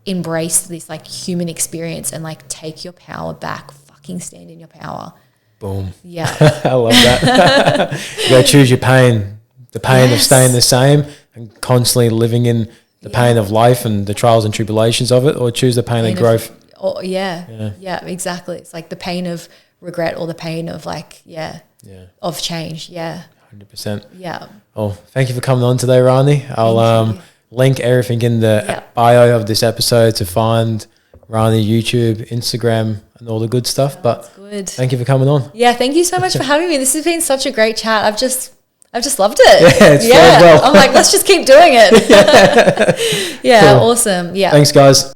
embrace this like human experience and like take your power back. Fucking stand in your power. Boom. Yeah. I love that. You gotta choose your pain. The pain of staying the same and constantly living in the pain of life and the trials and tribulations of it, or choose the pain of growth. Yeah, exactly. It's like the pain of regret, or the pain of like, of change. Yeah. 100%. Yeah. Oh, thank you for coming on today, Rhani. I'll link everything in the bio of this episode to find Rhani, YouTube, Instagram, and all the good stuff. But good. Thank you for coming on. Yeah, thank you so much for having me. This has been such a great chat. I've just loved it. Yeah, it's flowed well. I'm like, let's just keep doing it. Yeah, cool. Awesome. Yeah. Thanks, guys.